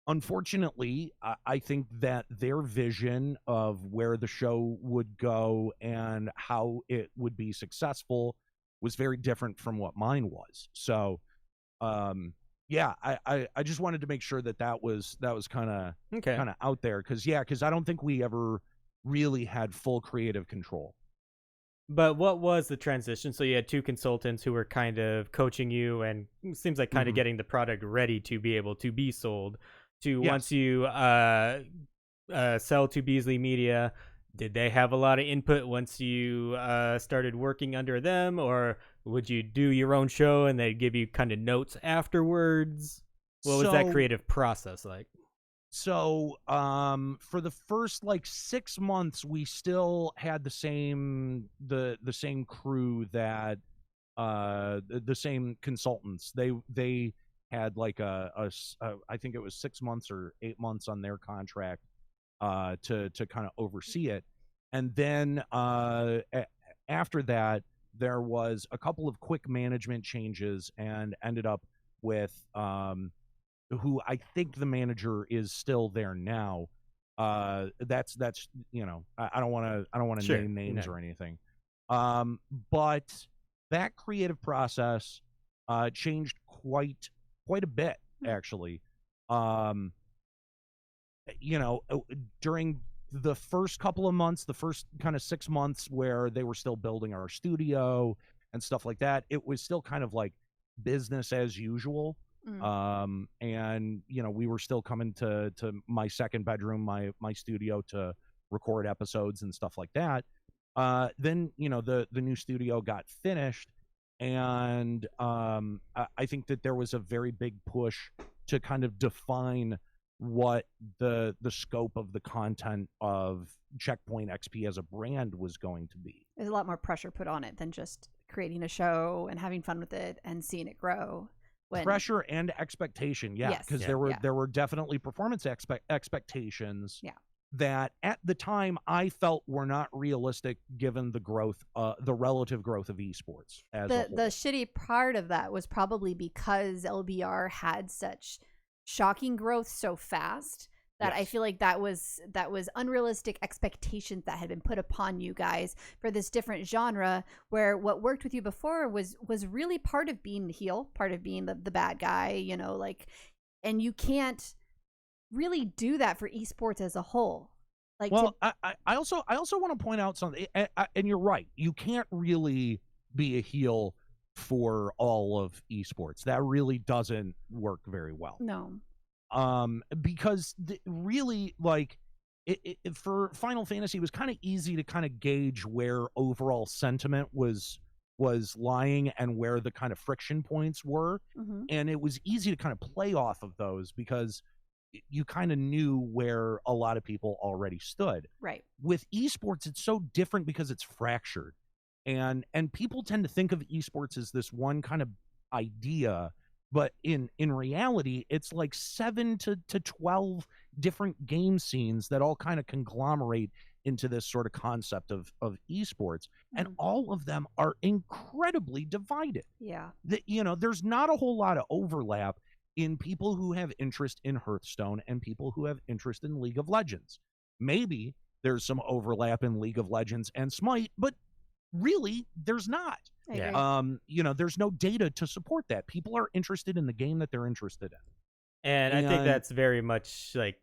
S3: Unfortunately, I think that their vision of where the show would go and how it would be successful was very different from what mine was. So, I just wanted to make sure that was kind of out there, because I don't think we ever really had full creative control.
S1: But what was the transition? So you had two consultants who were kind of coaching you, and it seems like kind of getting the product ready to be able to be sold. Once you sell to Beasley Media, did they have a lot of input once you started working under them, or would you do your own show and they'd give you kind of notes afterwards? What was that creative process like?
S3: So, for the first 6 months, we still had the same crew, that the same consultants. They had I think it was 6 months or 8 months on their contract to kind of oversee it. And then after that, there was a couple of quick management changes, and ended up with who I think the manager is still there now. That's I don't want to name names or anything. But that creative process changed quite a bit, actually. During the first couple of months, the first kind of 6 months, where they were still building our studio and stuff like that, it was still kind of like business as usual. And we were still coming to my second bedroom, my studio, to record episodes and stuff like that. Then the new studio got finished, and I think that there was a very big push to kind of define what the scope of the content of Checkpoint XP as a brand was going to be.
S2: There's a lot more pressure put on it than just creating a show and having fun with it and seeing it grow.
S3: Pressure and expectation, because there were definitely performance expectations. that at the time I felt were not realistic given the growth, the relative growth of esports. As
S2: the shitty part of that was probably because LBR had such shocking growth so fast that I feel like that was unrealistic expectations that had been put upon you guys for this different genre, where what worked with you before was really part of being the heel, part of being the bad guy, you know, like, and you can't really do that for esports as a whole. Like,
S3: well, I also want to point out something, and you're right, you can't really be a heel for all of esports. That really doesn't work very well.
S2: No.
S3: Because really, like, for Final Fantasy, it was kind of easy to kind of gauge where overall sentiment was lying and where the kind of friction points were.
S2: Mm-hmm.
S3: And it was easy to kind of play off of those because you kind of knew where a lot of people already stood.
S2: Right.
S3: With esports, it's so different because it's fractured. And people tend to think of esports as this one kind of idea, but in reality, it's like 7 to 12 different game scenes that all kind of conglomerate into this sort of concept of esports.
S2: Mm-hmm.
S3: And all of them are incredibly divided.
S2: Yeah.
S3: You know, there's not a whole lot of overlap in people who have interest in Hearthstone and people who have interest in League of Legends. Maybe there's some overlap in League of Legends and Smite, but really there's not.
S1: Yeah.
S3: You know, there's no data to support that. People are interested in the game that they're interested in.
S1: And I think that's very much like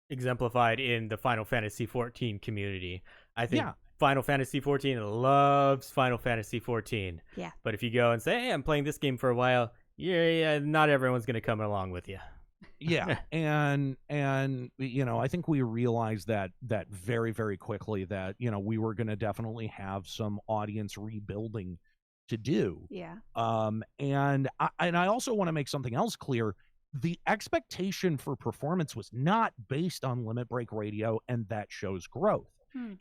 S1: exemplified in the Final Fantasy XIV community. I think Final Fantasy XIV loves Final Fantasy XIV.
S2: Yeah.
S1: But if you go and say, hey, I'm playing this game for a while, not everyone's going to come along with you.
S3: Yeah. and you know, I think we realized that very, very quickly that, you know, we were going to definitely have some audience rebuilding to do.
S2: Yeah.
S3: And I also want to make something else clear. The expectation for performance was not based on Limit Break Radio and that show's growth.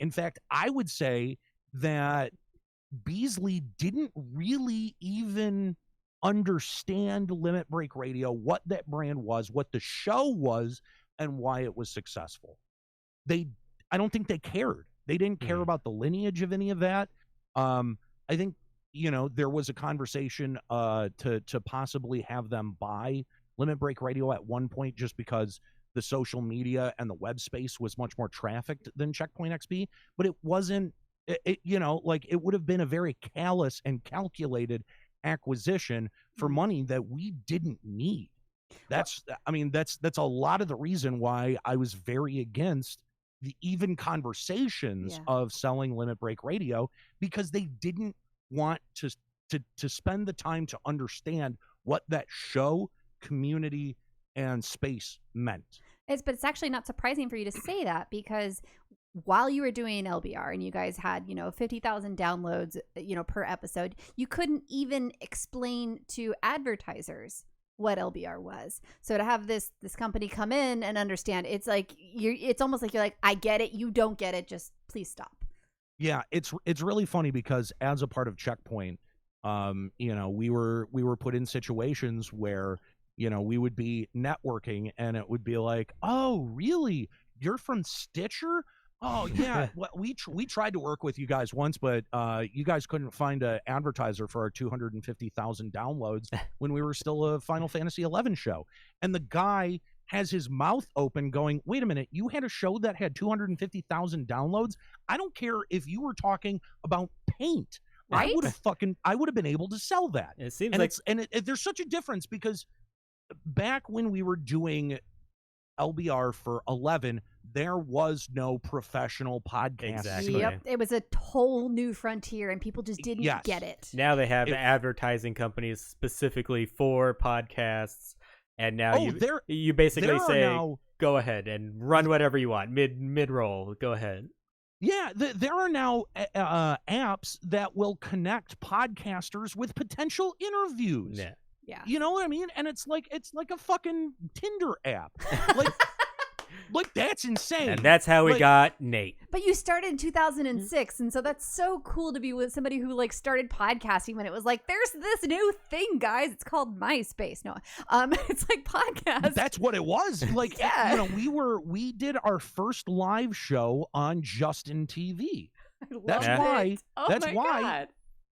S3: In fact, I would say that Beasley didn't really even understand Limit Break Radio, what that brand was, what the show was, and why it was successful. I don't think they cared. They didn't care about the lineage of any of that. I think, you know, there was a conversation to possibly have them buy Limit Break Radio at one point just because the social media and the web space was much more trafficked than Checkpoint XP, but it wasn't, you know, like, it would have been a very callous and calculated acquisition for money that we didn't need. That's a lot of the reason why I was very against the even conversations of selling Limit Break Radio, because they didn't want to spend the time to understand what that show, community, and space meant.
S2: But it's actually not surprising for you to say that, because while you were doing LBR and you guys had, you know, 50,000 downloads, you know, per episode, you couldn't even explain to advertisers what LBR was. So to have this company come in and understand, it's like it's almost like you're like, I get it, you don't get it, just please stop.
S3: Yeah, it's really funny because as a part of Checkpoint, you know, we were put in situations where, you know, we would be networking and it would be like, oh, really? You're from Stitcher? Oh, yeah. Well, we tried to work with you guys once, but you guys couldn't find an advertiser for our 250,000 downloads when we were still a Final Fantasy XI show. And the guy has his mouth open going, wait a minute, you had a show that had 250,000 downloads? I don't care if you were talking about paint.
S2: Right?
S3: I would have been able to sell that.
S1: It seems
S3: there's such a difference because back when we were doing LBR for 11, there was no professional podcast.
S1: Exactly.
S2: Yep. It was a whole new frontier and people just didn't get it.
S1: Now they have advertising companies specifically for podcasts, and now you basically say, go ahead and run whatever you want. Mid-roll, go ahead.
S3: Yeah, there are now apps that will connect podcasters with potential interviews.
S1: Yeah.
S3: You know what I mean? And it's like a fucking Tinder app. Like Like, that's insane.
S1: And that's how we got Nate.
S2: But you started in 2006, and so that's so cool to be with somebody who like started podcasting when it was like, there's this new thing, guys. It's called MySpace. No, it's like podcast.
S3: That's what it was. Like,
S2: Yeah.
S3: you know, we did our first live show on Justin TV. That's
S2: love
S3: why.
S2: it. Oh
S3: That's
S2: my
S3: why.
S2: God.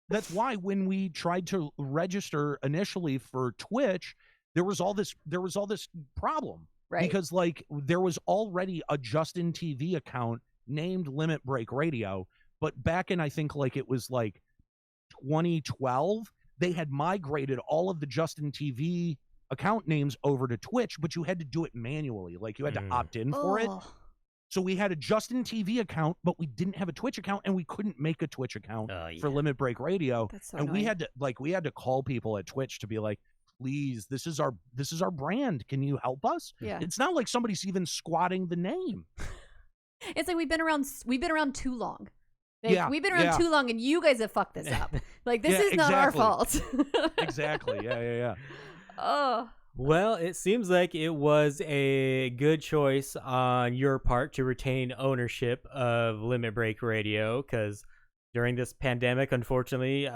S3: That's why when we tried to register initially for Twitch, there was all this problem.
S2: Right.
S3: Because like there was already a Justin TV account named Limit Break Radio, but back in I think like it was like 2012, they had migrated all of the Justin TV account names over to Twitch, but you had to do it manually. Like you had to opt in for it. So we had a Justin TV account, but we didn't have a Twitch account, and we couldn't make a Twitch account for Limit Break Radio.
S2: That's so
S3: and
S2: annoying.
S3: we had to call people at Twitch to be like, please, this is our brand. Can you help us?
S2: Yeah.
S3: It's not like somebody's even squatting the name.
S2: It's like we've been around too long. Like, we've been around too long, and you guys have fucked this up. Like this is not our fault.
S3: Exactly. Yeah.
S2: Oh.
S1: Well, it seems like it was a good choice on your part to retain ownership of Limit Break Radio, because during this pandemic, unfortunately,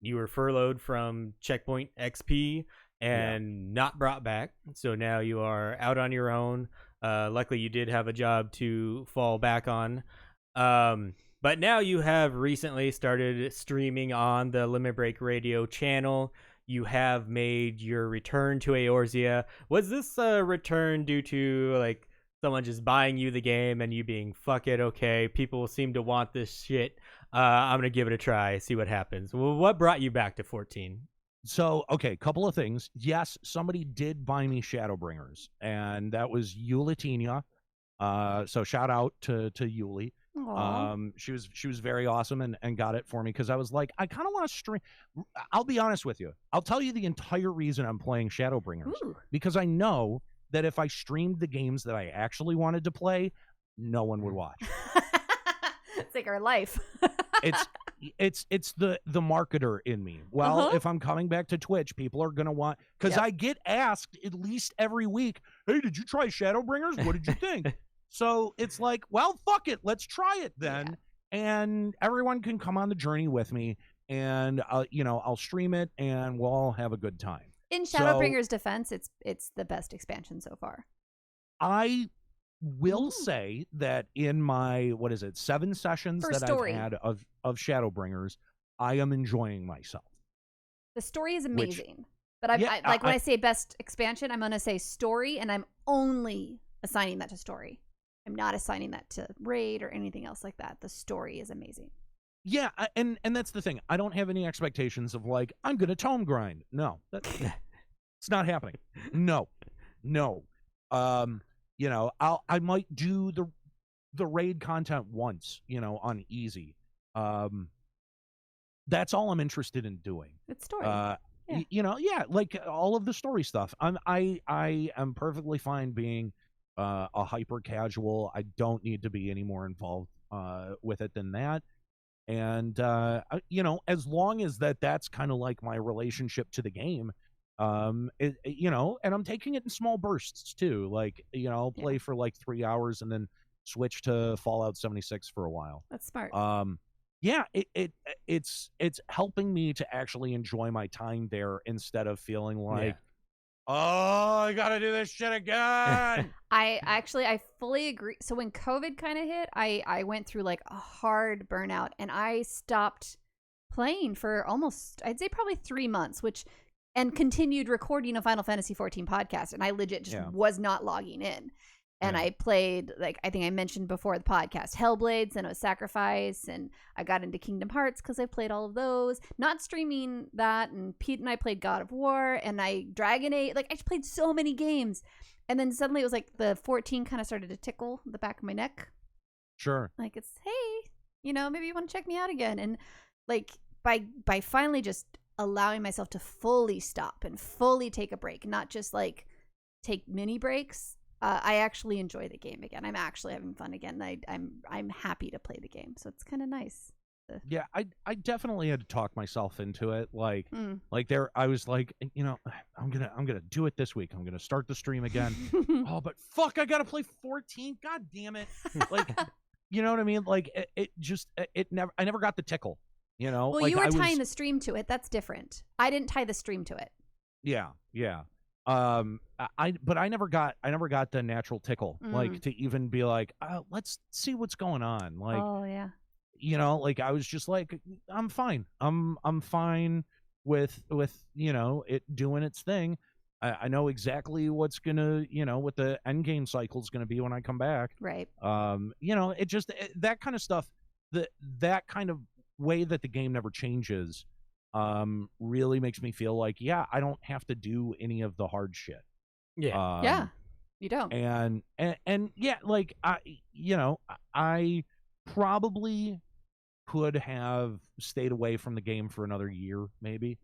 S1: you were furloughed from Checkpoint XP and not brought back. So now you are out on your own. Luckily, you did have a job to fall back on. But now you have recently started streaming on the Limit Break Radio channel. You have made your return to Eorzea. Was this a return due to like someone just buying you the game and you being, fuck it, okay, people seem to want this shit. I'm going to give it a try, see what happens. Well, what brought you back to 14?
S3: So, okay, couple of things. Yes, somebody did buy me Shadowbringers, and that was Ul'dah. So shout out to Yuli. She was very awesome and got it for me because I was like, I kind of want to stream. I'll be honest with you. I'll tell you the entire reason I'm playing Shadowbringers. Because I know that if I streamed the games that I actually wanted to play, no one would watch.
S2: It's like our life.
S3: It's the marketer in me. Well, if I'm coming back to Twitch, people are gonna want, because I get asked at least every week, hey, did you try Shadowbringers? What did you think? So it's like, well, fuck it, let's try it then. And everyone can come on the journey with me, and I'll stream it, and we'll all have a good time.
S2: In Shadowbringers' defense, it's the best expansion so far.
S3: I will say that in my 7 sessions I've had of Shadowbringers, I am enjoying myself.
S2: The story is amazing, but when I say best expansion, I'm gonna say story, and I'm only assigning that to story. I'm not assigning that to raid or anything else like that. The story is amazing.
S3: Yeah, and that's the thing. I don't have any expectations of like, I'm gonna tome grind. No, it's not happening. No. I might do the raid content once, on easy. That's all I'm interested in doing.
S2: It's story.
S3: Like all of the story stuff. I am perfectly fine being a hyper casual. I don't need to be any more involved with it than that. And as long as that's kind of like my relationship to the game, and I'm taking it in small bursts too. Like, I'll play for like 3 hours and then switch to Fallout 76 for a while.
S2: That's smart.
S3: It's helping me to actually enjoy my time there instead of feeling like, oh, I gotta do this shit again.
S2: I fully agree. So when COVID kind of hit, I went through like a hard burnout, and I stopped playing for almost, I'd say probably 3 months, and continued recording a Final Fantasy 14 podcast, and I legit just was not logging in. And I played, like, I think I mentioned before the podcast, Hellblades, and it was Sacrifice, and I got into Kingdom Hearts because I played all of those. Not streaming that, and Pete and I played God of War, and Dragon Age. Like, I just played so many games. And then suddenly it was like the 14 kind of started to tickle the back of my neck.
S3: Sure.
S2: Like, it's, hey, maybe you want to check me out again. And, like, by finally just allowing myself to fully stop and fully take a break, not just, like, take mini breaks, I actually enjoy the game again. I'm actually having fun again. I'm happy to play the game, so it's kind of nice.
S3: Yeah, I definitely had to talk myself into it. Like there, I was like, I'm gonna do it this week. I'm gonna start the stream again. Oh, but fuck, I gotta play 14. God damn it! Like, you know what I mean? Like I never got the tickle.
S2: Well,
S3: like,
S2: you were tying the stream to it. That's different. I didn't tie the stream to it.
S3: Yeah. But I never got the natural tickle, like to even be like, let's see what's going on. Like,
S2: oh yeah.
S3: Like I was just like, I'm fine. I'm fine with it doing its thing. I know exactly what's gonna, what the end game cycle is gonna be when I come back.
S2: Right.
S3: It just that kind of stuff, that kind of way that the game never changes, really makes me feel like, yeah, I don't have to do any of the hard shit.
S1: Yeah.
S2: Yeah. You don't.
S3: And yeah, like I probably could have stayed away from the game for another year, maybe.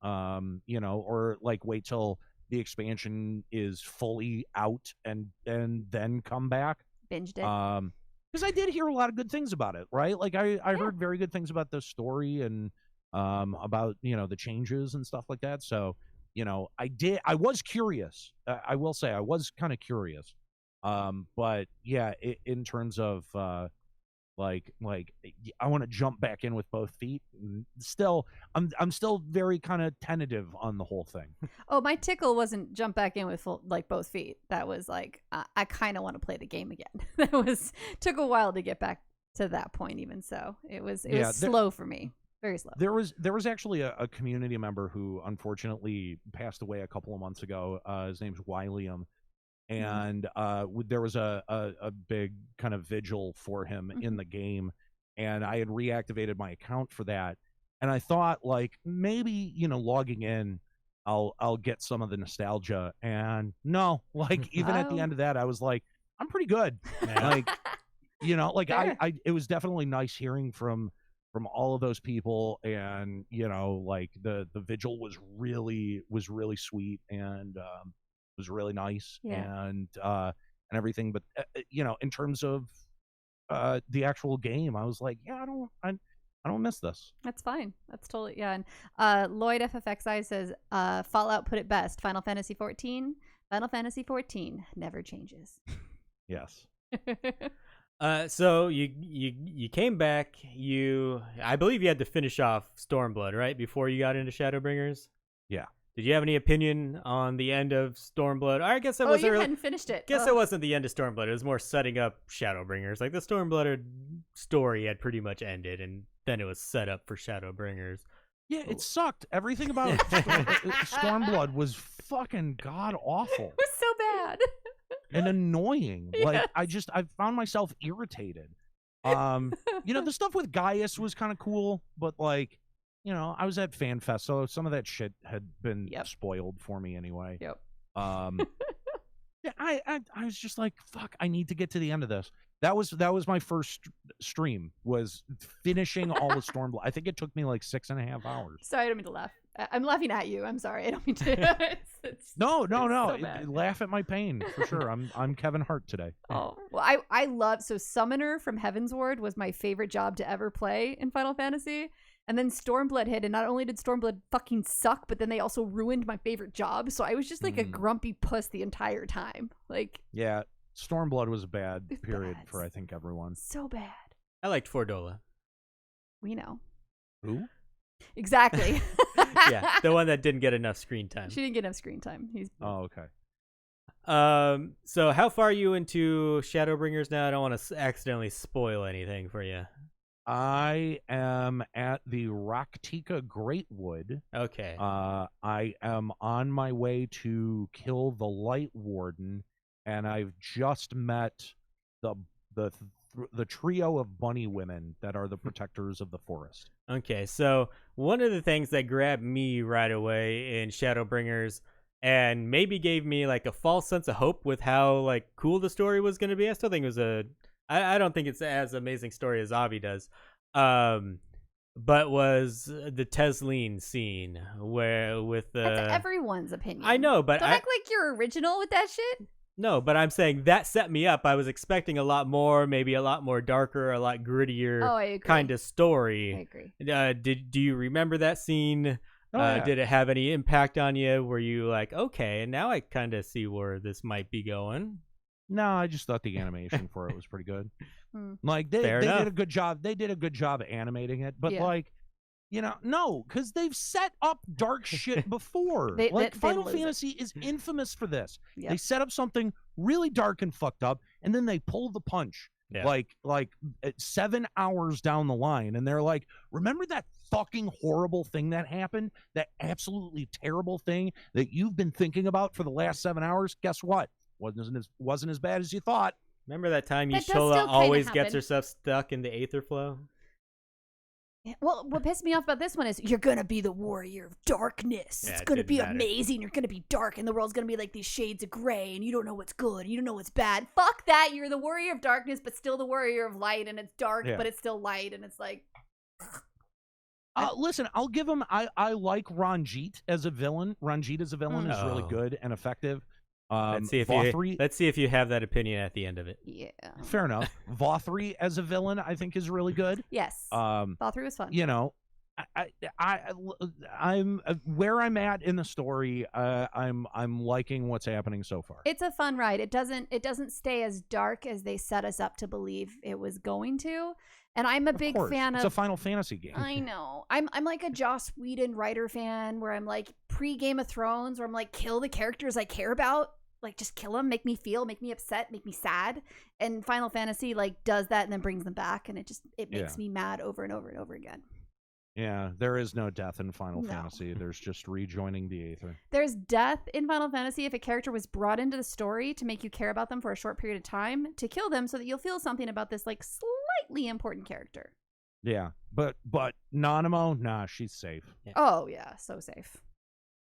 S3: Or like wait till the expansion is fully out and then come back.
S2: Binged it.
S3: Because I did hear a lot of good things about it, right? Like I heard very good things about the story and about the changes and stuff like that. So I was curious. I will say I was kind of curious. But yeah, in terms of like I want to jump back in with both feet. Still, I'm still very kind of tentative on the whole thing.
S2: Oh, my tickle wasn't jump back in with both feet. That was like I kind of want to play the game again. Took a while to get back to that point. Even so, it was slow for me. Very slow.
S3: There was actually a community member who unfortunately passed away a couple of months ago. His name's William. And there was a big kind of vigil for him in the game, and I had reactivated my account for that, and I thought like maybe logging in I'll get some of the nostalgia, and no, like even at the end of that I was like, I'm pretty good. Like I it was definitely nice hearing from all of those people, and like the vigil was really sweet, and was really nice, and everything, but in terms of the actual game, I was like, yeah, I don't miss this.
S2: That's fine. That's totally and Lloyd FFXI says Fallout put it best. Final Fantasy 14 never changes.
S3: Yes.
S1: So you came back. I believe you had to finish off Stormblood, right, before you got into Shadowbringers.
S3: Yeah.
S1: Did you have any opinion on the end of Stormblood? I guess it wasn't.
S2: You hadn't finished it.
S1: Guess it wasn't the end of Stormblood. It was more setting up Shadowbringers. Like the Stormblood story had pretty much ended, and then it was set up for Shadowbringers.
S3: Yeah, it sucked. Everything about Stormblood was fucking god awful.
S2: It was so bad
S3: and annoying. Yes. Like I found myself irritated. The stuff with Gaius was kind of cool, but like. I was at FanFest, so some of that shit had been spoiled for me anyway.
S2: Yep.
S3: Yeah, I was just like, fuck, I need to get to the end of this. That was my first stream, was finishing all the Stormblood. I think it took me like 6.5 hours.
S2: Sorry, I don't mean to laugh. I'm laughing at you. I'm sorry. I don't mean to.
S3: No. So laugh at my pain for sure. I'm Kevin Hart today.
S2: Oh, well, I love Summoner from Heavensward was my favorite job to ever play in Final Fantasy. And then Stormblood hit, and not only did Stormblood fucking suck, but then they also ruined my favorite job. So I was just like a grumpy puss the entire time. Like,
S3: yeah, Stormblood was a bad period for I think everyone.
S2: So bad.
S1: I liked Fordola.
S2: We know.
S3: Who?
S2: Exactly.
S1: Yeah, the one that didn't get enough screen time.
S2: She didn't get enough screen time.
S3: Oh, okay.
S1: So how far are you into Shadowbringers now? I don't want to accidentally spoil anything for you.
S3: I am at the Raktika Greatwood.
S1: Okay.
S3: I am on my way to kill the Light Warden, and I've just met the trio of bunny women that are the protectors of the forest.
S1: Okay, so one of the things that grabbed me right away in Shadowbringers and maybe gave me like a false sense of hope with how like cool the story was going to be. I still think it was I don't think it's as amazing story as Avi does. But was the Tesleen scene where with
S2: that's everyone's opinion.
S1: I know, but
S2: don't act like you're original with that shit.
S1: No, but I'm saying that set me up. I was expecting a lot more, maybe a lot more darker, a lot grittier kind of story.
S2: I agree.
S1: Do you remember that scene?
S3: Yeah.
S1: Did it have any impact on you? Were you like, okay, now I kind of see where this might be going?
S3: No, I just thought the animation for it was pretty good. Like they
S1: Fair enough.
S3: did a good job. They did a good job animating it, but like, no, because they've set up dark shit before. Final Fantasy is infamous for this. Yep. They set up something really dark and fucked up, and then they pull the punch. Yeah. Like 7 hours down the line, and they're like, remember that fucking horrible thing that happened? That absolutely terrible thing that you've been thinking about for the last 7 hours? Guess what? Wasn't as bad as you thought.
S1: Remember that time Y'shtola always gets herself stuck in the aether flow?
S2: Well, what pissed me off about this one is you're going to be the warrior of darkness. It's going to be amazing. You're going to be dark, and the world's going to be like these shades of gray, and you don't know what's good, and you don't know what's bad. Fuck that. You're the warrior of darkness, but still the warrior of light, and it's dark, but it's still light, and it's like...
S3: Listen, I'll give him... I like Ranjit as a villain. Ranjit as a villain is really good and effective.
S1: Let's see if you have that opinion at the end of it.
S2: Yeah.
S3: Fair enough. Vothri as a villain, I think, is really good.
S2: Yes. Vothri was fun.
S3: You know, I'm where I'm at in the story. I'm liking what's happening so far.
S2: It's a fun ride. It doesn't stay as dark as they set us up to believe it was going to. And I'm a big fan of...
S3: It's a Final Fantasy game.
S2: I know. I'm like a Joss Whedon writer fan where I'm like pre-Game of Thrones where I'm like, kill the characters I care about. Like, just kill them, make me feel, make me upset, make me sad. And Final Fantasy, like, does that and then brings them back. And it makes me mad over and over and over again.
S3: Yeah, there is no death in Final Fantasy. There's just rejoining the Aether.
S2: There's death in Final Fantasy if a character was brought into the story to make you care about them for a short period of time, to kill them so that you'll feel something about this, like, slightly important character.
S3: Yeah, but Nanamo, nah, she's safe.
S2: Yeah. Oh, yeah, so safe.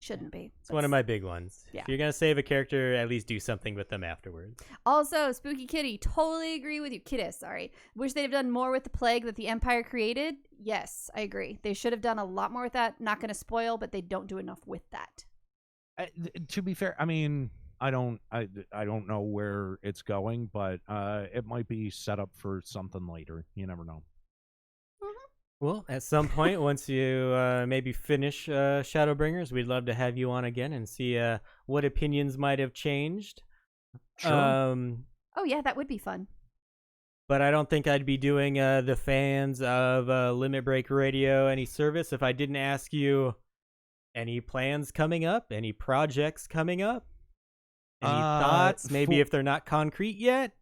S2: Shouldn't be.
S1: It's one of my big ones.
S2: Yeah.
S1: If you're going to save a character, at least do something with them afterwards.
S2: Also, Spooky Kitty, totally agree with you. Kittis, sorry. Wish they'd have done more with the plague that the Empire created. Yes, I agree. They should have done a lot more with that. Not going to spoil, but they don't do enough with that.
S3: To be fair, I mean, I don't know where it's going, but it might be set up for something later. You never know.
S1: Well, at some point, once you maybe finish Shadowbringers, we'd love to have you on again and see what opinions might have changed.
S3: Sure.
S2: Oh, yeah, that would be fun.
S1: But I don't think I'd be doing the fans of Limit Break Radio any service if I didn't ask you any plans coming up, any projects coming up, any thoughts, maybe if they're not concrete yet.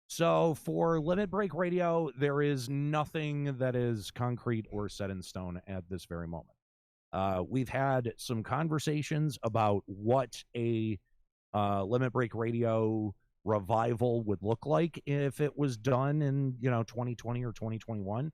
S3: So for Limit Break Radio, there is nothing that is concrete or set in stone at this very moment. We've had some conversations about what a Limit Break Radio revival would look like if it was done in 2020 or 2021.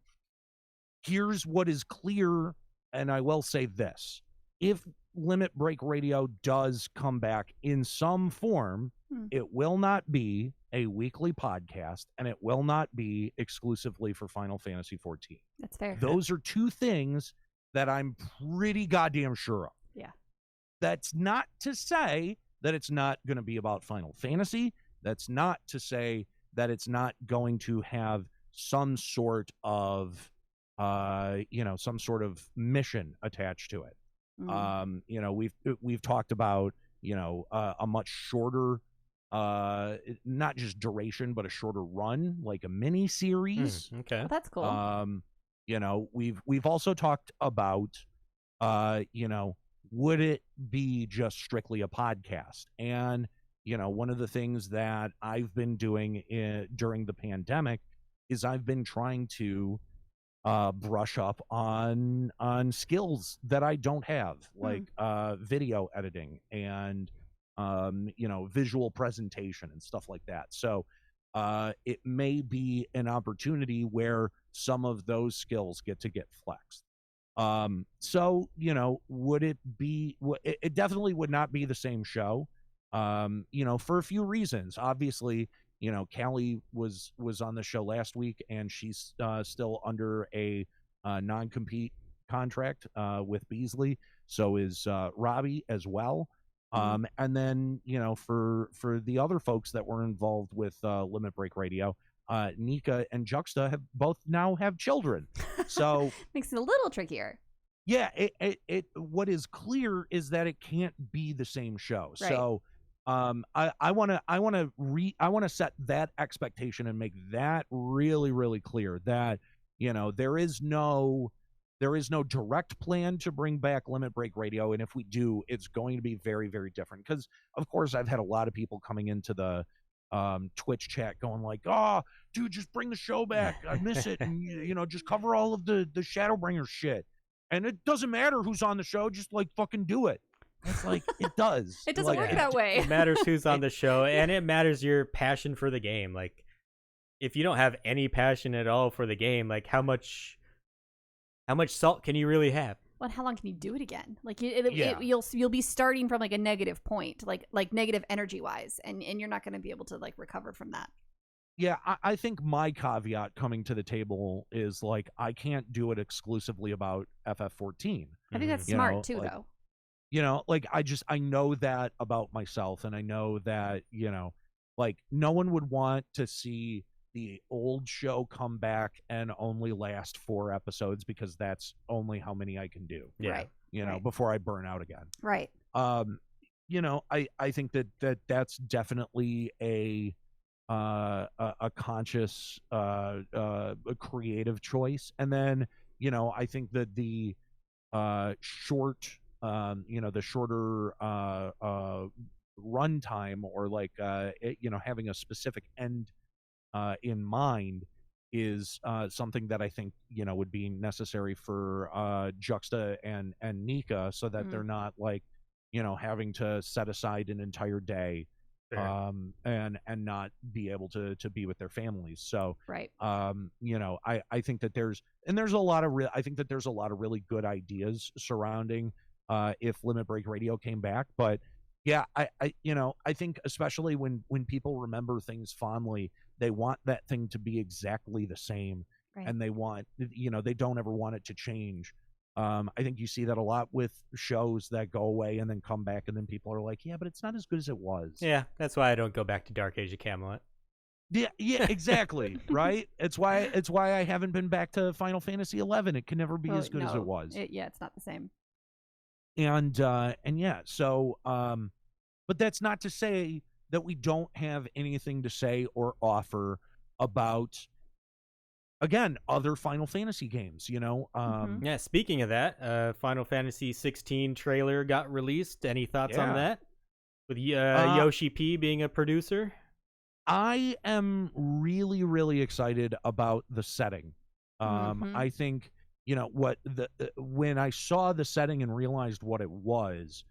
S3: Here's what is clear, and I will say this. If Limit Break Radio does come back in some form, it will not be a weekly podcast, and it will not be exclusively for Final Fantasy XIV.
S2: That's fair.
S3: Those are two things that I'm pretty goddamn sure of.
S2: Yeah.
S3: That's not to say that it's not going to be about Final Fantasy. That's not to say that it's not going to have some sort of, some sort of mission attached to it. We've talked about, a much shorter, not just duration, but a shorter run, like a mini series.
S1: Okay.
S2: Well, that's cool.
S3: We've also talked about, would it be just strictly a podcast? And, one of the things that I've been doing during the pandemic is I've been trying to brush up on skills that I don't have, like video editing and visual presentation and stuff like that. So it may be an opportunity where some of those skills get flexed. Would it be? It definitely would not be the same show. For a few reasons. Obviously, Callie was on the show last week, and she's still under a non-compete contract with Beasley. So is Robbie as well. And then, for the other folks that were involved with Limit Break Radio, Nika and Juxta have both now have children. So
S2: makes it a little trickier.
S3: Yeah, it what is clear is that it can't be the same show. Right. So I want to set that expectation and make that really, really clear that, there is no direct plan to bring back Limit Break Radio. And if we do, it's going to be very, very different. Because, of course, I've had a lot of people coming into the Twitch chat going like, oh, dude, just bring the show back. I miss it. And, just cover all of the Shadowbringers shit. And it doesn't matter who's on the show. Just, fucking do it. It's like, it does.
S2: It doesn't work that way.
S1: It matters who's on the show, and it matters your passion for the game. Like, if you don't have any passion at all for the game, how much salt can you really have?
S2: Well, how long can you do it again? You'll be starting from a negative point, like negative energy wise, and you're not going to be able to recover from that.
S3: Yeah, I think my caveat coming to the table is I can't do it exclusively about FF14.
S2: I think that's smart too, though.
S3: I know that about myself, and I know that, no one would want to see the old show come back and only last 4 episodes, because that's only how many I can do.
S1: Yeah.
S2: Right.
S3: Before I burn out again.
S2: Right.
S3: I think that's definitely a conscious, a creative choice. And then, I think that the shorter run time, or having a specific end in mind is something that I think would be necessary for Juxta and Nika, so that they're not having to set aside an entire day and not be able to be with their families. So
S2: right.
S3: I think that there's a lot of really good ideas surrounding if Limit Break Radio came back. But yeah, I think especially when people remember things fondly, they want that thing to be exactly the same.
S2: Right.
S3: And they want, they don't ever want it to change. I think you see that a lot with shows that go away and then come back, and then people are like, yeah, but it's not as good as it was.
S1: Yeah, that's why I don't go back to Dark Age of Camelot.
S3: Yeah, exactly. Right? It's why I haven't been back to Final Fantasy 11. It can never be as good as it was.
S2: It's not the same.
S3: And yeah, so but that's not to say that we don't have anything to say or offer about, again, other Final Fantasy games,
S1: Yeah, speaking of that, Final Fantasy 16 trailer got released. Any thoughts on that? With Yoshi P being a producer?
S3: I am really, really excited about the setting. I think, when I saw the setting and realized what it was,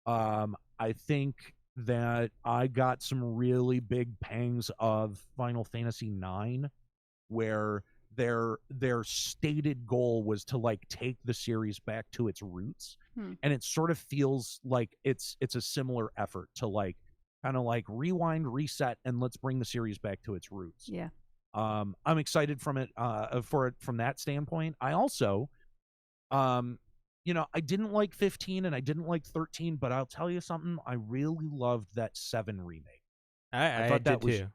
S3: I think that I got some really big pangs of Final Fantasy IX, where their stated goal was to take the series back to its roots. And it sort of feels like it's a similar effort to kind of rewind, reset, and let's bring the series back to its roots.
S2: Yeah.
S3: I'm excited from it from that standpoint. I also I didn't like 15 and I didn't like 13, but I'll tell you something, I really loved that 7 remake.
S1: I thought that too.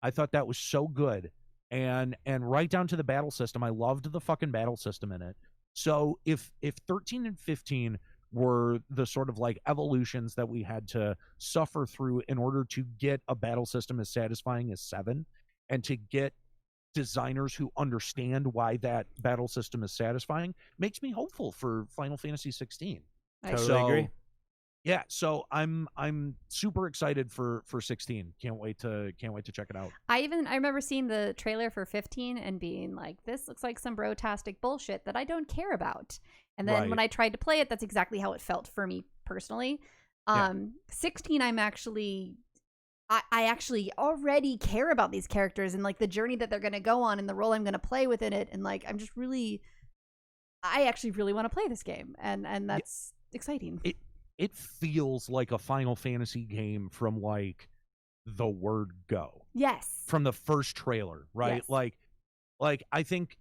S3: I thought that was so good. And right down to the battle system. I loved the fucking battle system in it. So if 13 and 15 were the sort of evolutions that we had to suffer through in order to get a battle system as satisfying as 7, and to get designers who understand why that battle system is satisfying, makes me hopeful for Final Fantasy 16.
S1: I totally agree.
S3: Yeah, so I'm super excited for 16. Can't wait to check it out.
S2: I remember seeing the trailer for 15 and being like, this looks like some bro-tastic bullshit that I don't care about. And then when I tried to play it, that's exactly how it felt for me personally. 16, I actually already care about these characters and the journey that they're going to go on and the role I'm going to play within it. And I actually really want to play this game. And that's exciting.
S3: It feels like a Final Fantasy game from the word go.
S2: Yes.
S3: From the first trailer, right?
S2: Yes.
S3: I think,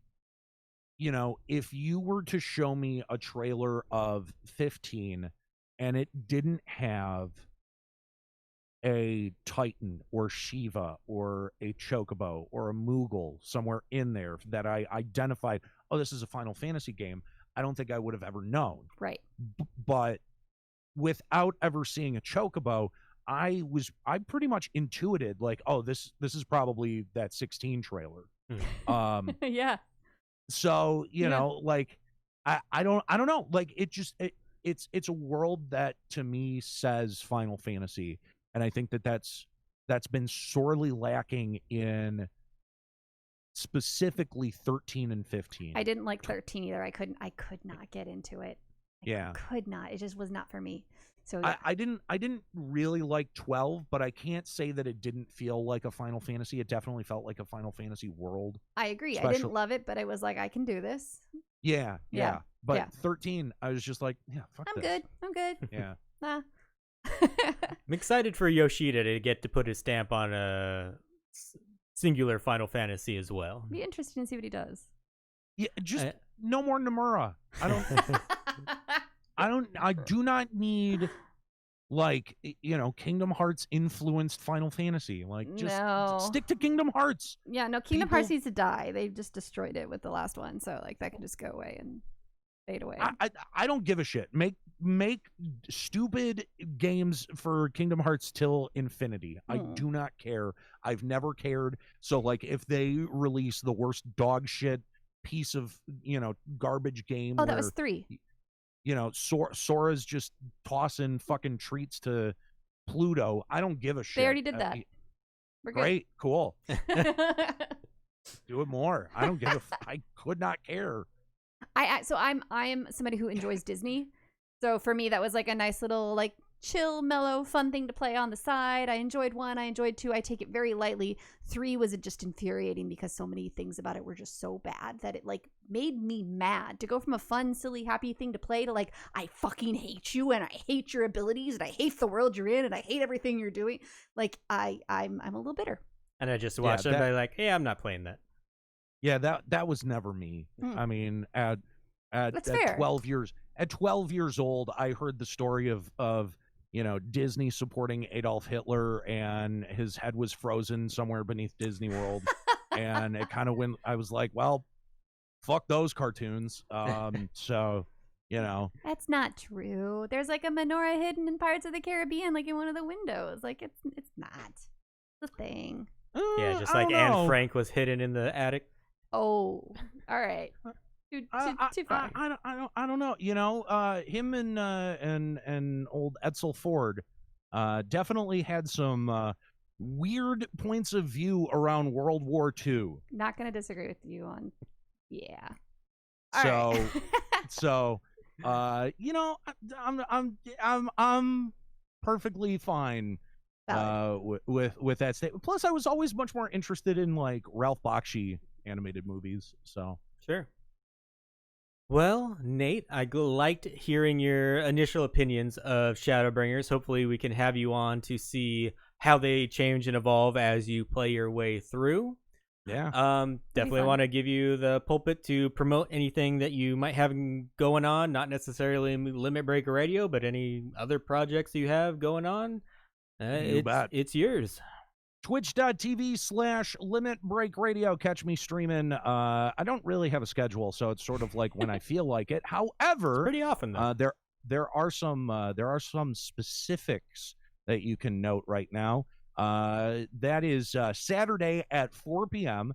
S3: if you were to show me a trailer of 15 and it didn't have a Titan or Shiva or a Chocobo or a Moogle somewhere in there that I identified, oh, this is a Final Fantasy game, I don't think I would have ever known.
S2: Right.
S3: But without ever seeing a Chocobo, I pretty much intuited, like, oh, this is probably that 16 trailer.
S2: Yeah.
S3: So, you know, like, I don't know. Like, it's a world that to me says Final Fantasy. And I think that's been sorely lacking in specifically 13 and 15.
S2: I didn't like 13 either. I could not get into it. I could not. It just was not for me. So yeah.
S3: I didn't really like 12, but I can't say that it didn't feel like a Final Fantasy. It definitely felt like a Final Fantasy world.
S2: I agree. I didn't love it, but I was like, I can do this.
S3: Yeah. But 13, I was just like, yeah, fuck this.
S2: I'm good.
S3: Yeah.
S2: Nah.
S1: I'm excited for Yoshida to get to put his stamp on a singular Final Fantasy as well.
S2: Be interesting to see what he does.
S3: Yeah, just no more Nomura. I do not need, like, you know, Kingdom Hearts influenced Final Fantasy. Like, just stick to Kingdom Hearts.
S2: Yeah, no, Kingdom Hearts needs to die. They just destroyed it with the last one, so like that can just go away and fade away.
S3: I don't give a shit. Make stupid games for Kingdom Hearts till infinity. I do not care. I've never cared. So, like, if they release the worst dog shit piece of, you know, garbage game.
S2: Oh, that was 3.
S3: You know, Sora's just tossing fucking treats to Pluto. I don't give a shit.
S2: They already did that. We're good.
S3: Great, cool. Do it more. I don't give a. I could not care.
S2: So I'm somebody who enjoys Disney. So for me, that was like a nice little, like, chill, mellow, fun thing to play on the side. I enjoyed 1. I enjoyed 2. I take it very lightly. 3 was just infuriating because so many things about it were just so bad that it, like, made me mad to go from a fun, silly, happy thing to play to, like, I fucking hate you and I hate your abilities and I hate the world you're in and I hate everything you're doing. Like, I'm a little bitter.
S1: And I just watched it and I'm like, hey, I'm not playing that.
S3: Yeah, that was never me. I mean, at 12 years. At 12 years old, I heard the story of you know, Disney supporting Adolf Hitler, and his head was frozen somewhere beneath Disney World, and it kind of went. I was like, well, fuck those cartoons. So, you know,
S2: that's not true. There's like a menorah hidden in Pirates of the Caribbean, like in one of the windows. Like it's not. It's a thing.
S1: Yeah, just like Anne Frank was hidden in the attic.
S2: Oh, all right. Too far.
S3: I don't know. You know, him and old Edsel Ford definitely had some weird points of view around World War II.
S2: Not gonna disagree with you on. Yeah.
S3: So you know, I'm perfectly fine with that statement. Plus, I was always much more interested in, like, Ralph Bakshi animated movies. So
S1: sure. Well, Nate, I liked hearing your initial opinions of Shadowbringers. Hopefully we can have you on to see how they change and evolve as you play your way through.
S3: Yeah.
S1: Definitely want to give you the pulpit to promote anything that you might have going on, not necessarily Limit Break Radio, but any other projects you have going on. It's yours.
S3: Twitch.tv/Limit Break Radio. Catch me streaming. I don't really have a schedule, so it's sort of like when I feel like it. However,
S1: it's pretty often though.
S3: There are some specifics that you can note right now. That is Saturday at 4 p.m.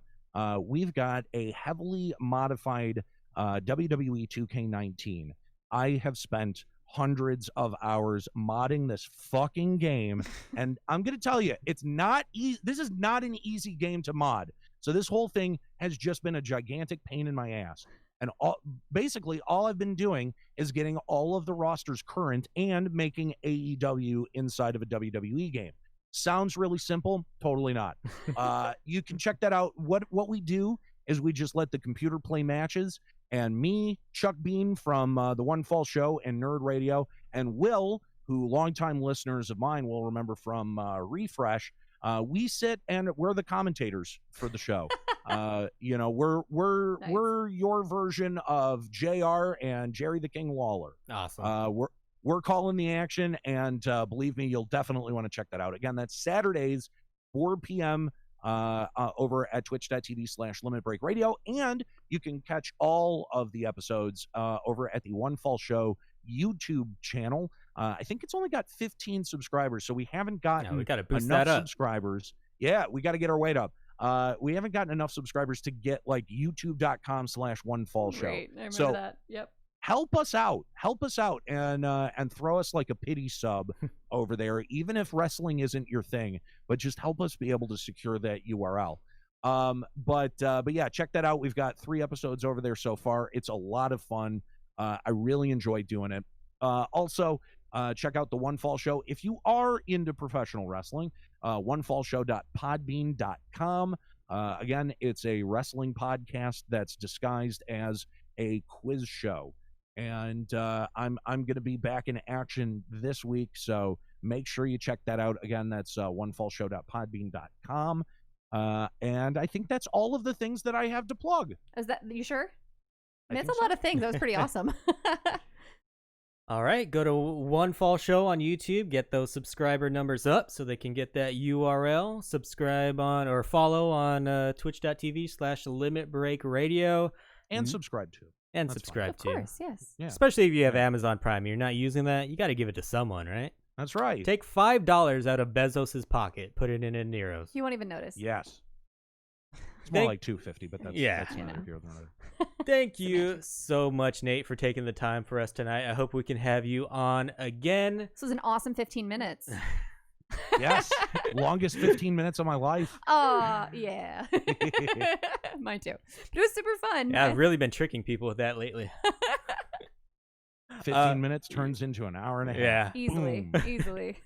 S3: We've got a heavily modified WWE 2K19. I have spent hundreds of hours modding this fucking game, and I'm gonna tell you, it's not easy. This is not an easy game to mod. So this whole thing has just been a gigantic pain in my ass, and basically all I've been doing is getting all of the rosters current and making AEW inside of a WWE game. Sounds really simple. Totally not. You can check that out. What we do is we just let the computer play matches, and me, Chuck Bean from the One Fall Show and Nerd Radio, and Will, who longtime listeners of mine will remember from Refresh, we sit and we're the commentators for the show. You know, we're
S2: Nice.
S3: we're your version of JR and Jerry the King Lawler.
S1: Awesome.
S3: we're calling the action, and believe me, you'll definitely want to check that out. Again, that's Saturdays, 4 p.m. Over at twitch.tv/Limit Break Radio, and you can catch all of the episodes over at the One Fall Show YouTube channel. I think it's only got 15 subscribers, so we haven't gotten
S1: we gotta boost
S3: enough
S1: that up.
S3: subscribers. Yeah, we got to get our weight up. We haven't gotten enough subscribers to get like youtube.com/OneFallShow.
S2: Right, I remember
S3: so
S2: that. Yep.
S3: help us out, and throw us like a pity sub over there, even if wrestling isn't your thing, but just help us be able to secure that URL. But yeah, check that out. We've got 3 episodes over there so far. It's a lot of fun. I really enjoy doing it. Also, check out the One Fall Show if you are into professional wrestling. onefallshow.podbean.com. Again, it's a wrestling podcast that's disguised as a quiz show. And I'm going to be back in action this week, so make sure you check that out. Again, that's onefallshow.podbean.com. And I think that's all of the things that I have to plug.
S2: Is that you sure? I mean,
S3: I
S2: that's a lot of things. That was pretty awesome.
S1: All right, go to One Fall Show on YouTube. Get those subscriber numbers up so they can get that URL. Subscribe on or follow on twitch.tv/Limit Break Radio.
S3: And subscribe to.
S1: And
S3: That's
S1: subscribe
S2: Of course, yes.
S3: Yeah.
S1: Especially if you have Amazon Prime. You're not using that, you got to give it to someone, right?
S3: That's right.
S1: Take $5 out of Bezos's pocket, put it in Anero's.
S2: You won't even notice.
S3: Yes. It's more like $250, but that's
S1: Yeah.
S3: not here than
S1: Thank you so much, Nate, for taking the time for us tonight. I hope we can have you on again.
S2: This was an awesome 15 minutes.
S3: Yes. Longest 15 minutes of my life.
S2: Oh, yeah. Mine too. But it was super fun.
S1: Yeah, I've really been tricking people with that lately.
S3: 15 minutes turns into an hour and a half.
S1: Yeah.
S2: Easily.
S3: Boom.
S2: Easily.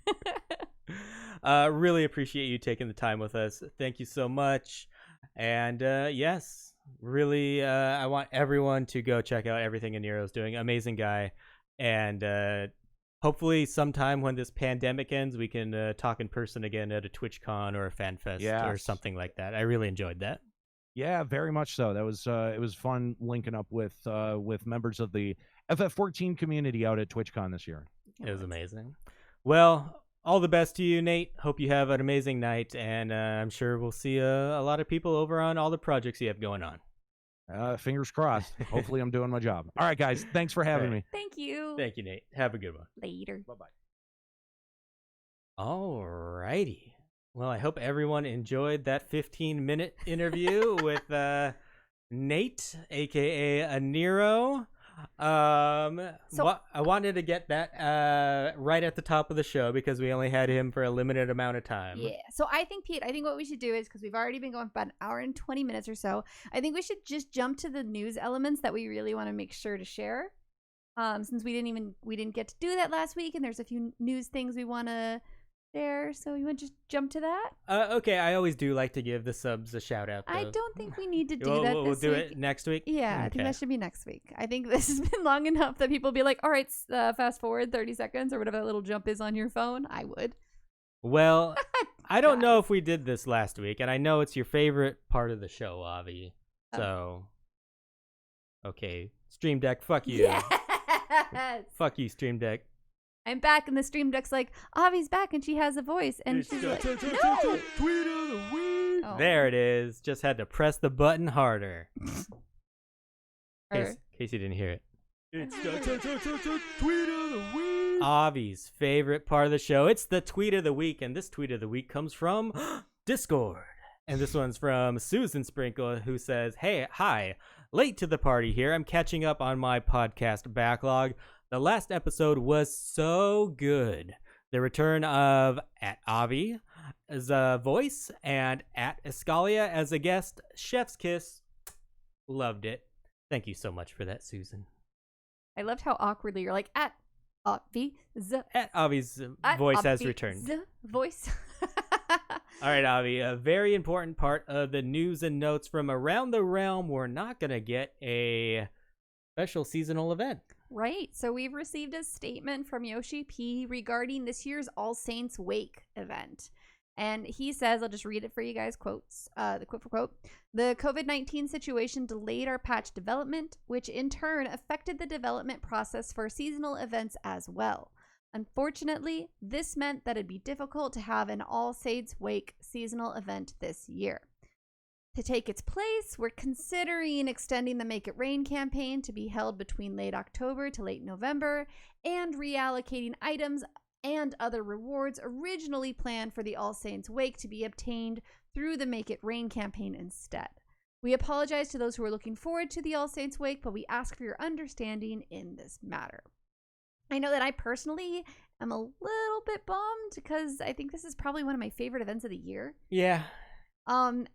S1: Really appreciate you taking the time with us. Thank you so much. And yes, really, I want everyone to go check out everything Anero's doing. Amazing guy. And hopefully sometime when this pandemic ends, we can talk in person again at a TwitchCon or a FanFest or something like that. I really enjoyed that.
S3: Yeah, very much so. That was it was fun linking up with members of the FF14 community out at TwitchCon this year.
S1: It was amazing. Well, all the best to you, Nate. Hope you have an amazing night, and I'm sure we'll see a lot of people over on all the projects you have going on.
S3: Fingers crossed. Hopefully I'm doing my job. All right, guys. Thanks for having me.
S2: Thank you.
S1: Thank you, Nate. Have a good one.
S2: Later.
S3: Bye-bye.
S1: All righty. Well, I hope everyone enjoyed that 15-minute interview with Nate, a.k.a. Aniero. I wanted to get that right at the top of the show because we only had him for a limited amount of time.
S2: Yeah. So I think, Pete, what we should do is, because we've already been going for about an hour and 20 minutes or so, I think we should just jump to the news elements that we really want to make sure to share. Since we didn't get to do that last week, and there's a few news things we want to share. So you want to just jump to that?
S1: Okay. I always do like to give the subs a shout out, though.
S2: I don't think we need to do that
S1: We'll
S2: this
S1: do
S2: week.
S1: it next week?
S2: Yeah, I think that should be next week. I think this has been long enough that people be like, all right, fast forward 30 seconds or whatever that little jump is on your phone. I would.
S1: Well, I don't know if we did this last week, and I know it's your favorite part of the show, Avi. So, okay, Stream Deck, fuck you.
S2: Yes!
S1: Fuck you, Stream Deck.
S2: I'm back, and the Stream Deck's like, Avi's back, and she has a voice, and she's like, no!
S3: Tweet of the week.
S2: Oh.
S1: There it is. Just had to press the button harder. In case you didn't hear it.
S3: It's the tweet of the week.
S1: Avi's favorite part of the show. It's the tweet of the week, and this tweet of the week comes from Discord. And this one's from Susan Sprinkle, who says, hi, late to the party here. I'm catching up on my podcast backlog. The last episode was so good. The return of at Avi as a voice and at Escalia as a guest. Chef's kiss. Loved it. Thank you so much for that, Susan.
S2: I loved how awkwardly you're like, at Avi's
S1: voice has returned.
S2: Voice.
S1: All right, Avi, a very important part of the news and notes from around the realm. We're not going to get a special seasonal event.
S2: Right. So we've received a statement from Yoshi P regarding this year's All Saints Wake event. And he says, I'll just read it for you guys, quotes, the quote for quote, the COVID-19 situation delayed our patch development, which in turn affected the development process for seasonal events as well. Unfortunately, this meant that it'd be difficult to have an All Saints Wake seasonal event this year. To take its place, we're considering extending the Make It Rain campaign to be held between late October to late November and reallocating items and other rewards originally planned for the All Saints Wake to be obtained through the Make It Rain campaign instead. We apologize to those who are looking forward to the All Saints Wake, but we ask for your understanding in this matter. I know that I personally am a little bit bummed because I think this is probably one of my favorite events of the year.
S1: Yeah.
S2: And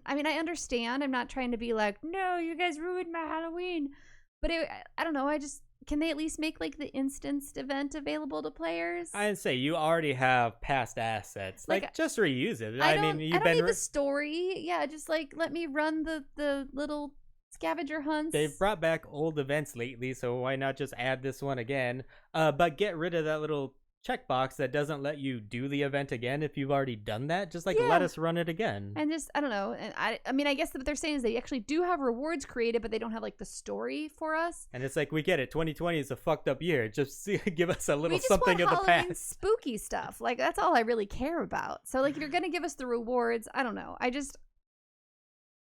S2: I mean, I understand. I'm not trying to be like, no, you guys ruined my Halloween. But I don't know. Can they at least make like the instanced event available to players?
S1: I'd say you already have past assets. Like just reuse it.
S2: I don't need the story. Yeah, just like let me run the little scavenger hunts.
S1: They've brought back old events lately, so why not just add this one again? But get rid of that little checkbox that doesn't let you do the event again if you've already done that. Just let us run it again. And
S2: just I don't know. And I mean I guess what they're saying is they actually do have rewards created, but they don't have like the story for us.
S1: And it's like we get it. 2020 is a fucked up year. Just give us a little something of the
S2: Halloween
S1: past.
S2: Spooky stuff. Like that's all I really care about. So like if you're gonna give us the rewards, I don't know.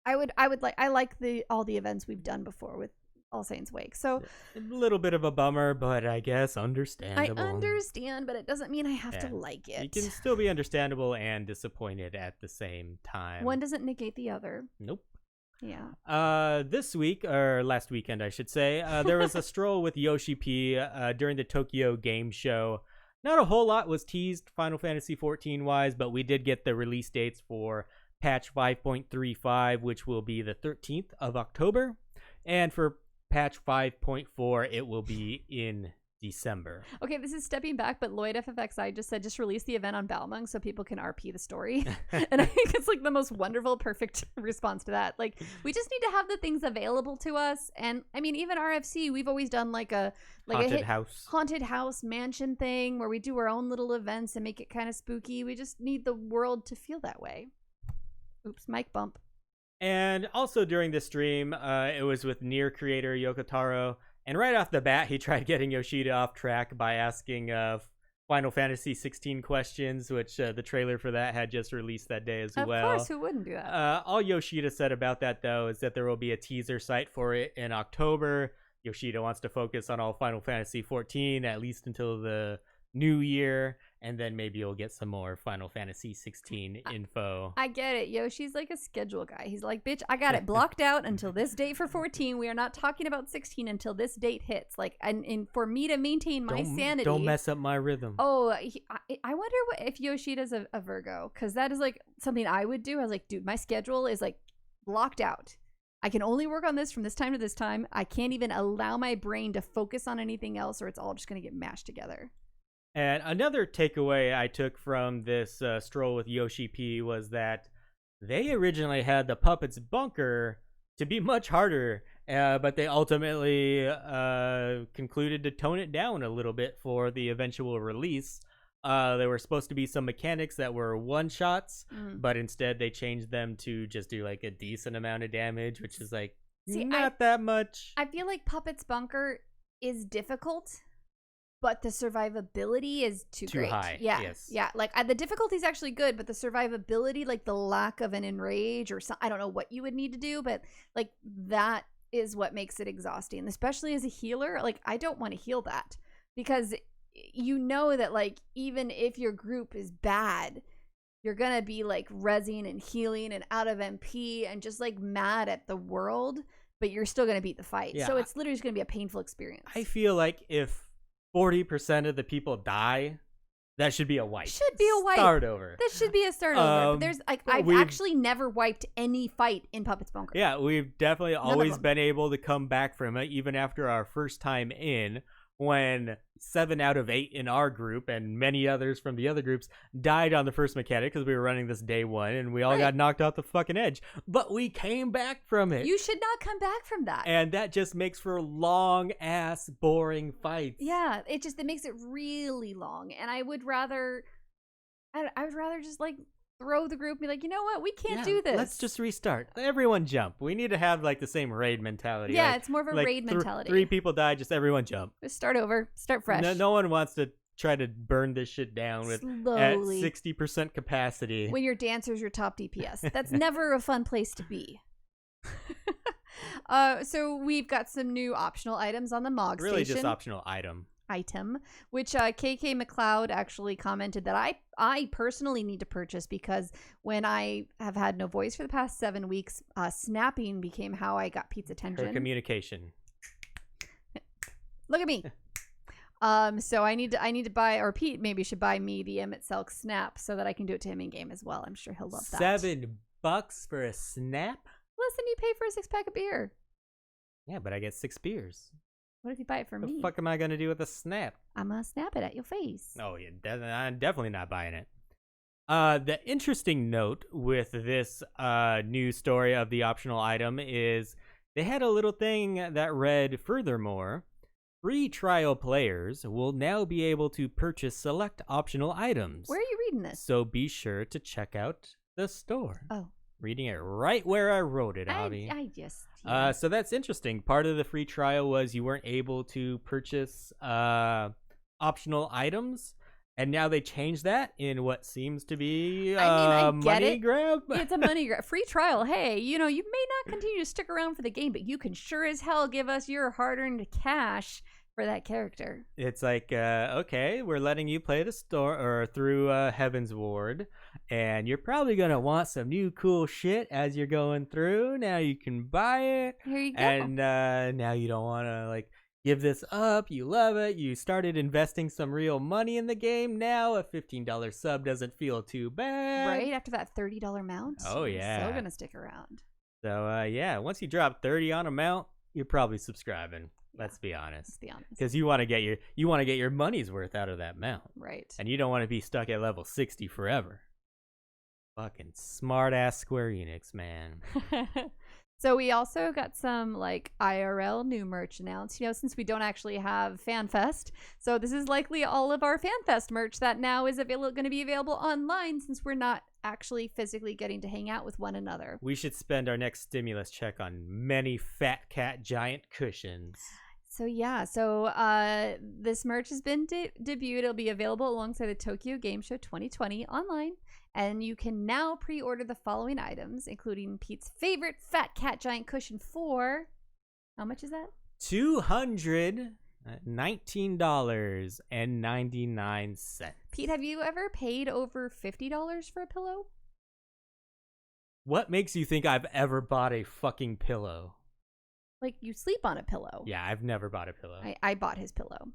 S2: I like all the events we've done before with All Saints Wake. So
S1: a little bit of a bummer, but I guess understandable.
S2: I understand, but it doesn't mean I have to like it.
S1: You can still be understandable and disappointed at the same time.
S2: One doesn't negate the other.
S1: Nope.
S2: Yeah.
S1: This week, or last weekend, I should say, there was a stroll with Yoshi P during the Tokyo Game Show. Not a whole lot was teased Final Fantasy XIV wise, but we did get the release dates for patch 5.35, which will be the 13th of October. And for patch 5.4, it will be in December.
S2: Okay, this is stepping back, but Lloyd FFXI just said just release the event on Balmung so people can RP the story. And I think it's like the most wonderful, perfect response to that. Like, we just need to have the things available to us. And I mean, even RFC, we've always done like a haunted house mansion thing where we do our own little events and make it kind of spooky. We just need the world to feel that way. Oops, mic bump.
S1: And also during the stream, it was with Nier creator Yoko Taro. And right off the bat, he tried getting Yoshida off track by asking Final Fantasy 16 questions, which the trailer for that had just released that day as well.
S2: Of course, who wouldn't do that?
S1: All Yoshida said about that, though, is that there will be a teaser site for it in October. Yoshida wants to focus on all Final Fantasy 14, at least until the new year, and then maybe you'll get some more Final Fantasy 16 info.
S2: I get it. Yoshi's like a schedule guy. He's like, bitch, I got it blocked out until this date for 14. We are not talking about 16 until this date hits. Like, and for me to maintain my sanity.
S1: Don't mess up my rhythm.
S2: Oh, I wonder if Yoshida's a Virgo, because that is like something I would do. I was like, dude, my schedule is like blocked out. I can only work on this from this time to this time. I can't even allow my brain to focus on anything else, or it's all just going to get mashed together.
S1: And another takeaway I took from this stroll with Yoshi P was that they originally had the Puppets Bunker to be much harder, but they ultimately concluded to tone it down a little bit for the eventual release. There were supposed to be some mechanics that were one-shots, but instead they changed them to just do like a decent amount of damage, which is like not that much.
S2: I feel like Puppets Bunker is difficult, but the survivability is too great.
S1: High.
S2: Yeah.
S1: Yes.
S2: Yeah. Like the difficulty is actually good, but the survivability, like the lack of an enrage or I don't know what you would need to do, but like that is what makes it exhausting, especially as a healer. Like I don't want to heal that because you know that like even if your group is bad, you're going to be like rezzing and healing and out of MP and just like mad at the world, but you're still going to beat the fight. Yeah. So it's literally just going to be a painful experience.
S1: I feel like if 40% of the people die, that should be a wipe.
S2: Should be a wipe.
S1: Start over.
S2: This should be a start over. There's like I've actually never wiped any fight in Puppets Bunker.
S1: Yeah, we've definitely always been able to come back from it, even after our first time in, when 7 out of 8 in our group and many others from the other groups died on the first mechanic because we were running this day one and we all got knocked off the fucking edge. But we came back from it.
S2: You should not come back from that.
S1: And that just makes for long ass boring fights.
S2: Yeah, it makes it really long. And I would rather I would rather just like throw the group and be like, you know what? We can't do this.
S1: Let's just restart. Everyone jump. We need to have like the same raid mentality.
S2: Yeah,
S1: like,
S2: it's more of a raid mentality.
S1: 3 people die, just everyone jump.
S2: Just start over. Start fresh.
S1: No one wants to try to burn this shit down at 60% capacity.
S2: When your dancer's your top DPS. That's never a fun place to be. So we've got some new optional items on the Mog Station.
S1: Really just optional item,
S2: which KK McLeod actually commented that I personally need to purchase because when I have had no voice for the past 7 weeks, snapping became how I got Pete's attention.
S1: Her communication.
S2: Look at me. So I need to buy, or Pete maybe should buy me the Emmett Selk snap so that I can do it to him in game as well. I'm sure he'll love that.
S1: $7 for a snap?
S2: Less than you pay for a 6-pack of beer.
S1: Yeah, but I get 6 beers.
S2: What if you buy it for me?
S1: The fuck am I gonna do with a snap?
S2: I'm gonna snap it at your face.
S1: Oh yeah, I'm definitely not buying it. The interesting note with this news story of the optional item is they had a little thing that read, furthermore, free trial players will now be able to purchase select optional items.
S2: Where are you reading this?
S1: So be sure to check out the store.
S2: Oh.
S1: Reading it right where I wrote it, Avi.
S2: I just...
S1: So that's interesting. Part of the free trial was you weren't able to purchase optional items, and now they changed that in what seems to be
S2: I
S1: money grab.
S2: It's a money grab. Free trial. Hey, you may not continue to stick around for the game, but you can sure as hell give us your hard-earned cash for that character.
S1: It's like, okay, we're letting you play the store or through Heaven's Ward, and you're probably gonna want some new cool shit as you're going through. Now you can buy it.
S2: Here you go.
S1: And now you don't want to like give this up. You love it. You started investing some real money in the game. Now a $15 sub doesn't feel too bad.
S2: Right after that $30 mount.
S1: Oh yeah,
S2: still gonna stick around.
S1: So yeah, once you drop 30 on a mount, you're probably subscribing. Let's be honest. Because you want to get your money's worth out of that mount.
S2: Right.
S1: And you don't want to be stuck at level 60 forever. Fucking smart ass Square Enix, man.
S2: So we also got some like IRL new merch announced, since we don't actually have FanFest. So this is likely all of our FanFest merch that now is going to be available online since we're not actually physically getting to hang out with one another.
S1: We should spend our next stimulus check on many fat cat giant cushions.
S2: So yeah, this merch has been debuted. It'll be available alongside the Tokyo Game Show 2020 online. And you can now pre-order the following items, including Pete's favorite fat cat giant cushion for... How much is that?
S1: $219.99.
S2: Pete, have you ever paid over $50 for a pillow?
S1: What makes you think I've ever bought a fucking pillow?
S2: Like, you sleep on a pillow.
S1: Yeah, I've never bought a pillow.
S2: I bought his pillow.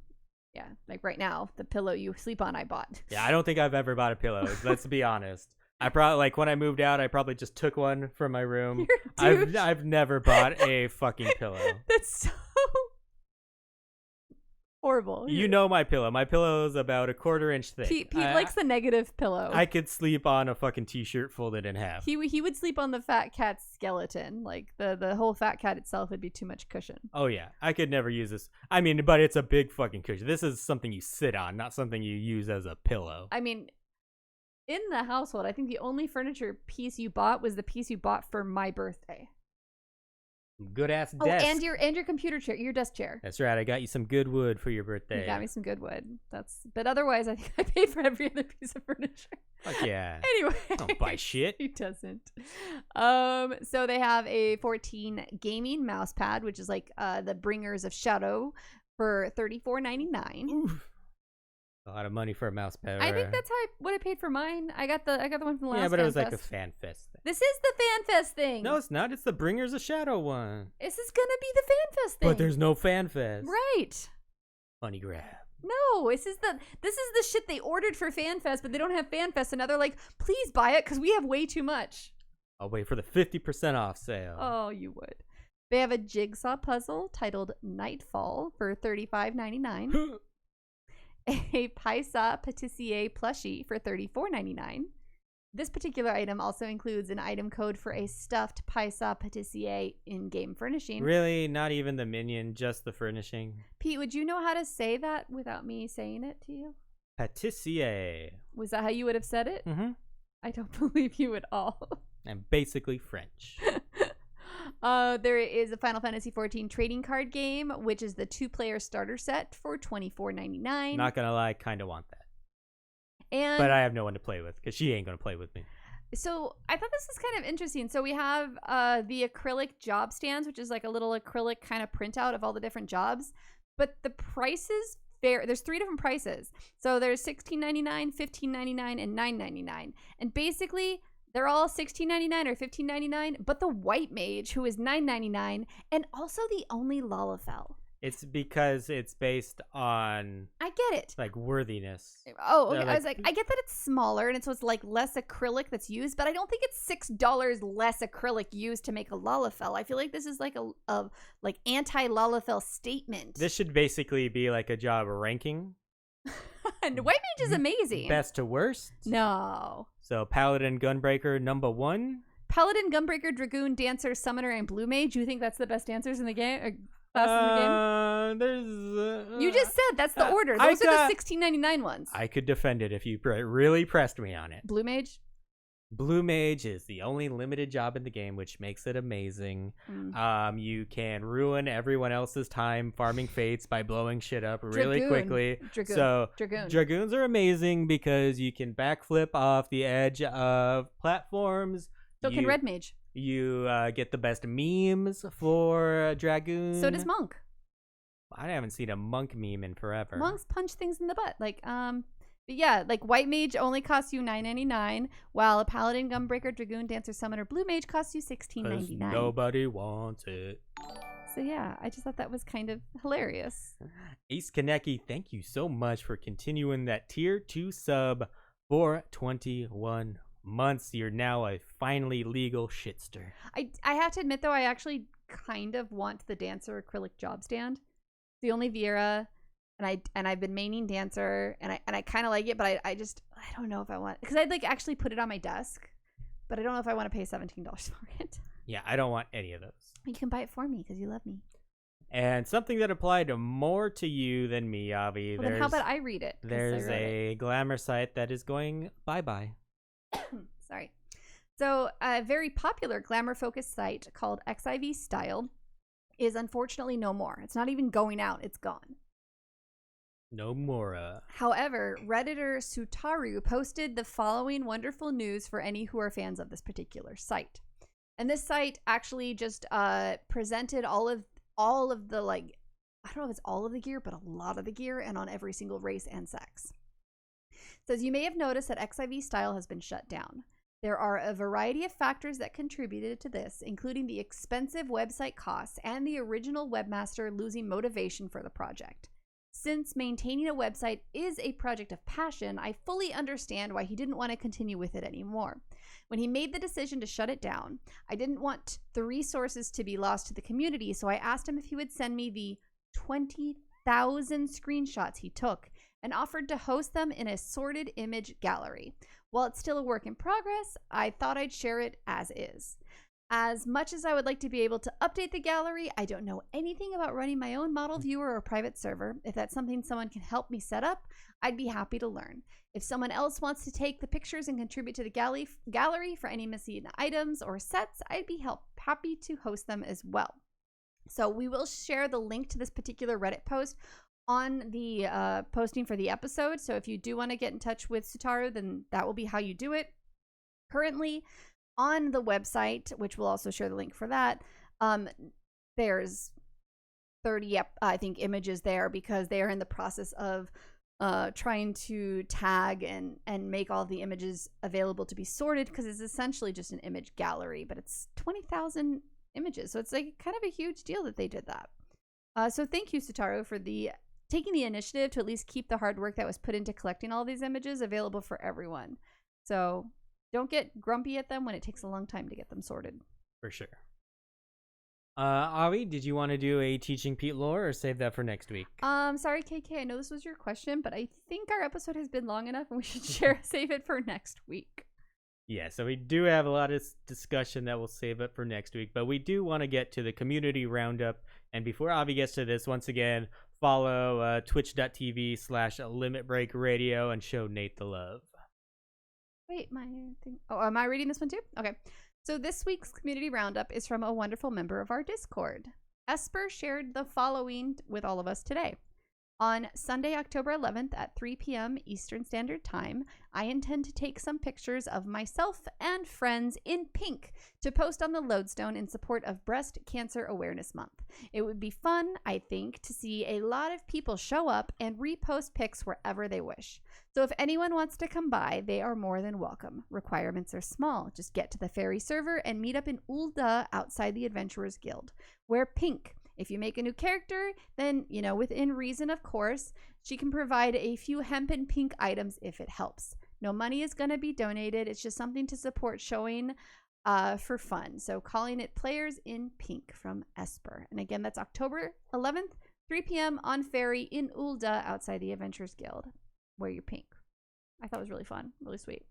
S2: Yeah, like right now, the pillow you sleep on, I bought.
S1: Yeah, I don't think I've ever bought a pillow. Let's be honest. I probably, like, when I moved out, I probably just took one from my room. I've never bought a fucking pillow.
S2: That's so horrible.
S1: You know my pillow. My pillow is about a 1/4 inch thick.
S2: Pete likes the negative pillow.
S1: I could sleep on a fucking t-shirt folded in half.
S2: He would sleep on the fat cat's skeleton. Like the whole fat cat itself would be too much cushion.
S1: Oh yeah, I could never use this. I mean, but it's a big fucking cushion. This is something you sit on, not something you use as a pillow.
S2: I mean, in the household, I think the only furniture piece you bought was the piece you bought for my birthday.
S1: Good ass desk.
S2: Oh, and your computer chair, your desk chair.
S1: That's right. I got you some good wood for your birthday.
S2: You got me some good wood. But otherwise, I think I paid for every other piece of furniture.
S1: Fuck yeah.
S2: Anyway,
S1: don't buy shit.
S2: He doesn't. So they have a 14 gaming mouse pad, which is like the Bringers of Shadow, for $34.99.
S1: Oof. A lot of money for a mouse pad.
S2: I think that's what I paid for mine. I got the one from the last.
S1: Yeah, but it was
S2: FanFest.
S1: like a FanFest thing.
S2: This is the FanFest thing.
S1: No, it's not. It's the Bringers of Shadow one.
S2: This is gonna be the FanFest thing.
S1: But there's no FanFest.
S2: Right.
S1: Money grab.
S2: No, this is the shit they ordered for FanFest, but they don't have FanFest, and now they're like, please buy it because we have way too much.
S1: I'll wait for the 50% off sale.
S2: Oh, you would. They have a jigsaw puzzle titled Nightfall for $35.99. A Paisa Patissier plushie for $34.99. This particular item also includes an item code for a stuffed Paisa Patissier in-game furnishing.
S1: Really? Not even the minion, just the furnishing?
S2: Pete, would you know how to say that without me saying it to you?
S1: Pâtissier.
S2: Was that how you would have said it?
S1: Mm-hmm.
S2: I don't believe you at all.
S1: I'm basically French.
S2: There is a Final Fantasy XIV trading card game, which is the 2-player starter set for $24.99.
S1: Not gonna lie, kind of want that.
S2: But
S1: I have no one to play with because she ain't gonna play with me.
S2: So I thought this was kind of interesting. So we have the acrylic job stands, which is like a little acrylic kind of printout of all the different jobs. But the prices vary. There's 3 different prices. So there's $16.99, $15.99, and $9.99. And basically, they're all $16.99 or $15.99. But the white mage, who is $9.99, and also the only Lalafell.
S1: It's because it's based on...
S2: I get it.
S1: Like, worthiness.
S2: Oh, okay. I was like, I get that it's smaller, and it's like less acrylic that's used, but I don't think it's $6 less acrylic used to make a Lalafell. I feel like this is like a like anti-Lalafell statement.
S1: This should basically be like a job ranking.
S2: And white mage is amazing.
S1: Best to worst?
S2: No.
S1: So, Paladin, Gunbreaker, number 1.
S2: Paladin, Gunbreaker, Dragoon, Dancer, Summoner, and Blue Mage. You think that's the best dancers in the game? Or classes in the game? You just said that's the order. Those are the $16.99 ones.
S1: I could defend it if you really pressed me on it.
S2: Blue Mage?
S1: Blue Mage is the only limited job in the game, which makes it amazing. You can ruin everyone else's time farming fates by blowing shit up really quickly. Dragoons are amazing because you can backflip off the edge of platforms.
S2: So can Red Mage.
S1: You get the best memes for Dragoon.
S2: So does Monk.
S1: I haven't seen a Monk meme in forever.
S2: Monks punch things in the butt. But yeah, like White Mage only costs you $9.99, while a Paladin, Gunbreaker, Dragoon, Dancer, Summoner, Blue Mage costs you $16.99.
S1: Nobody wants it.
S2: So yeah, I just thought that was kind of hilarious.
S1: Ace Kaneki, thank you so much for continuing that tier 2 sub for 21 months. You're now a finally legal shitster.
S2: I have to admit though, I actually kind of want the Dancer acrylic job stand. The only Viera, and I've been maining Dancer, and I kind of like it, but I don't know if I want, because I'd like actually put it on my desk, but I don't know if I want to pay $17 for it.
S1: Yeah, I don't want any of those.
S2: You can buy it for me because you love me.
S1: And something that applied more to you than me, Avi.
S2: Well, then how about I read it?
S1: There's a glamour site that is going bye-bye.
S2: Sorry. So a very popular glamour-focused site called FFXIV Style is unfortunately no more. It's not even going out. It's gone.
S1: No more.
S2: However, Redditor Sutaru posted the following wonderful news for any who are fans of this particular site. And this site actually just presented all of the, like, I don't know if it's all of the gear, but a lot of the gear, and on every single race and sex. It says, you may have noticed that FFXIV Style has been shut down. There are a variety of factors that contributed to this, including the expensive website costs and the original webmaster losing motivation for the project. Since maintaining a website is a project of passion, I fully understand why he didn't want to continue with it anymore. When he made the decision to shut it down, I didn't want the resources to be lost to the community, so I asked him if he would send me the 20,000 screenshots he took and offered to host them in a sorted image gallery. While it's still a work in progress, I thought I'd share it as is. As much as I would like to be able to update the gallery, I don't know anything about running my own model viewer or private server. If that's something someone can help me set up, I'd be happy to learn. If someone else wants to take the pictures and contribute to the gallery for any missing items or sets, I'd be happy to host them as well. So we will share the link to this particular Reddit post on the posting for the episode. So if you do want to get in touch with Sutaru, then that will be how you do it. Currently, on the website, which we'll also share the link for that, there's 30, I think, images there because they are in the process of trying to tag and make all the images available to be sorted, because it's essentially just an image gallery, but it's 20,000 images. So it's like kind of a huge deal that they did that. So thank you, Sutaru, for taking the initiative to at least keep the hard work that was put into collecting all these images available for everyone. So don't get grumpy at them when it takes a long time to get them sorted.
S1: For sure. Avi, did you want to do a Teaching Pete lore or save that for next week?
S2: Sorry, KK, I know this was your question, but I think our episode has been long enough and we should save it for next week.
S1: Yeah, so we do have a lot of discussion that we'll save it for next week, but we do want to get to the community roundup. And before Avi gets to this, once again, follow twitch.tv/Limit Break Radio and show Nate the love.
S2: Wait, my thing. Oh, am I reading this one too? Okay. So this week's community roundup is from a wonderful member of our Discord. Esper shared the following with all of us today. On Sunday, October 11th at 3 p.m. Eastern Standard Time, I intend to take some pictures of myself and friends in pink to post on the Lodestone in support of Breast Cancer Awareness Month. It would be fun, I think, to see a lot of people show up and repost pics wherever they wish. So if anyone wants to come by, they are more than welcome. Requirements are small. Just get to the Faerie server and meet up in Ul'dah outside the Adventurers Guild. Wear pink. If you make a new character, then, within reason, of course, she can provide a few hemp and pink items if it helps. No money is going to be donated. It's just something to support showing for fun. So calling it Players in Pink from Esper. And again, that's October 11th, 3 p.m. on Faerie in Ul'dah outside the Adventurers Guild. Wear your pink. I thought it was really fun, really sweet.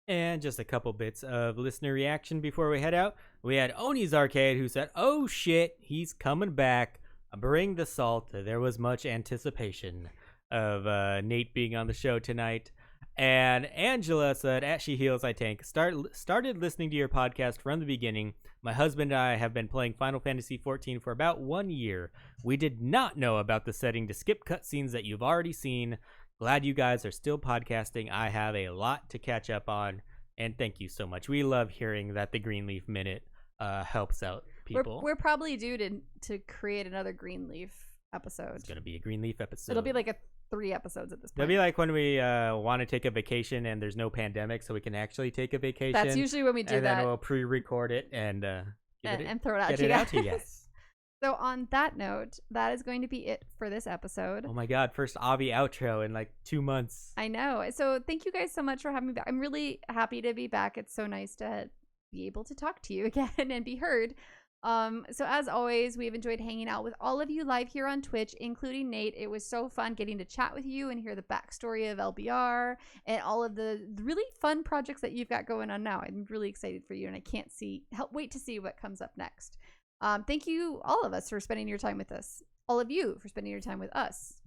S1: And just a couple bits of listener reaction before we head out. We had Oni's Arcade who said, "Oh shit, he's coming back. Bring the salt." There was much anticipation of Nate being on the show tonight. And Angela said, "At She Heals I Tank, started listening to your podcast from the beginning. My husband and I have been playing Final Fantasy XIV for about 1 year. We did not know about the setting to skip cutscenes that you've already seen. Glad you guys are still podcasting. I have a lot to catch up on, and thank you so much." We love hearing that the Greenleaf Minute helps out people.
S2: We're probably due to create another Greenleaf episode.
S1: It's going to be a Greenleaf episode.
S2: It'll be like 3 episodes at this point.
S1: It'll be like when we want to take a vacation and there's no pandemic, so we can actually take a vacation.
S2: That's usually when we do that.
S1: And then we'll pre-record it and
S2: throw it out
S1: to you guys.
S2: So on that note, that is going to be it for this episode.
S1: Oh my God, first Avi outro in like 2 months.
S2: I know. So thank you guys so much for having me back. I'm really happy to be back. It's so nice to be able to talk to you again and be heard. So as always, we've enjoyed hanging out with all of you live here on Twitch, including Nate. It was so fun getting to chat with you and hear the backstory of LBR and all of the really fun projects that you've got going on now. I'm really excited for you, and I can't wait to see what comes up next. Thank you, all of us, for spending your time with us. All of you for spending your time with us.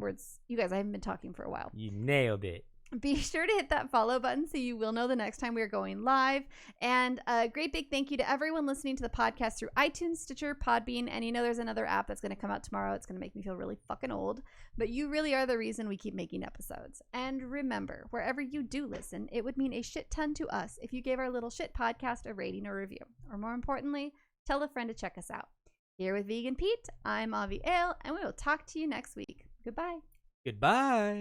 S2: You guys, I haven't been talking for a while.
S1: You nailed it.
S2: Be sure to hit that follow button so you will know the next time we're going live. And a great big thank you to everyone listening to the podcast through iTunes, Stitcher, Podbean, and there's another app that's going to come out tomorrow. It's going to make me feel really fucking old. But you really are the reason we keep making episodes. And remember, wherever you do listen, it would mean a shit ton to us if you gave our little shit podcast a rating or review. Or more importantly, tell a friend to check us out. Here with Vegan Pete, I'm Avi Ale, and we will talk to you next week. Goodbye.
S1: Goodbye.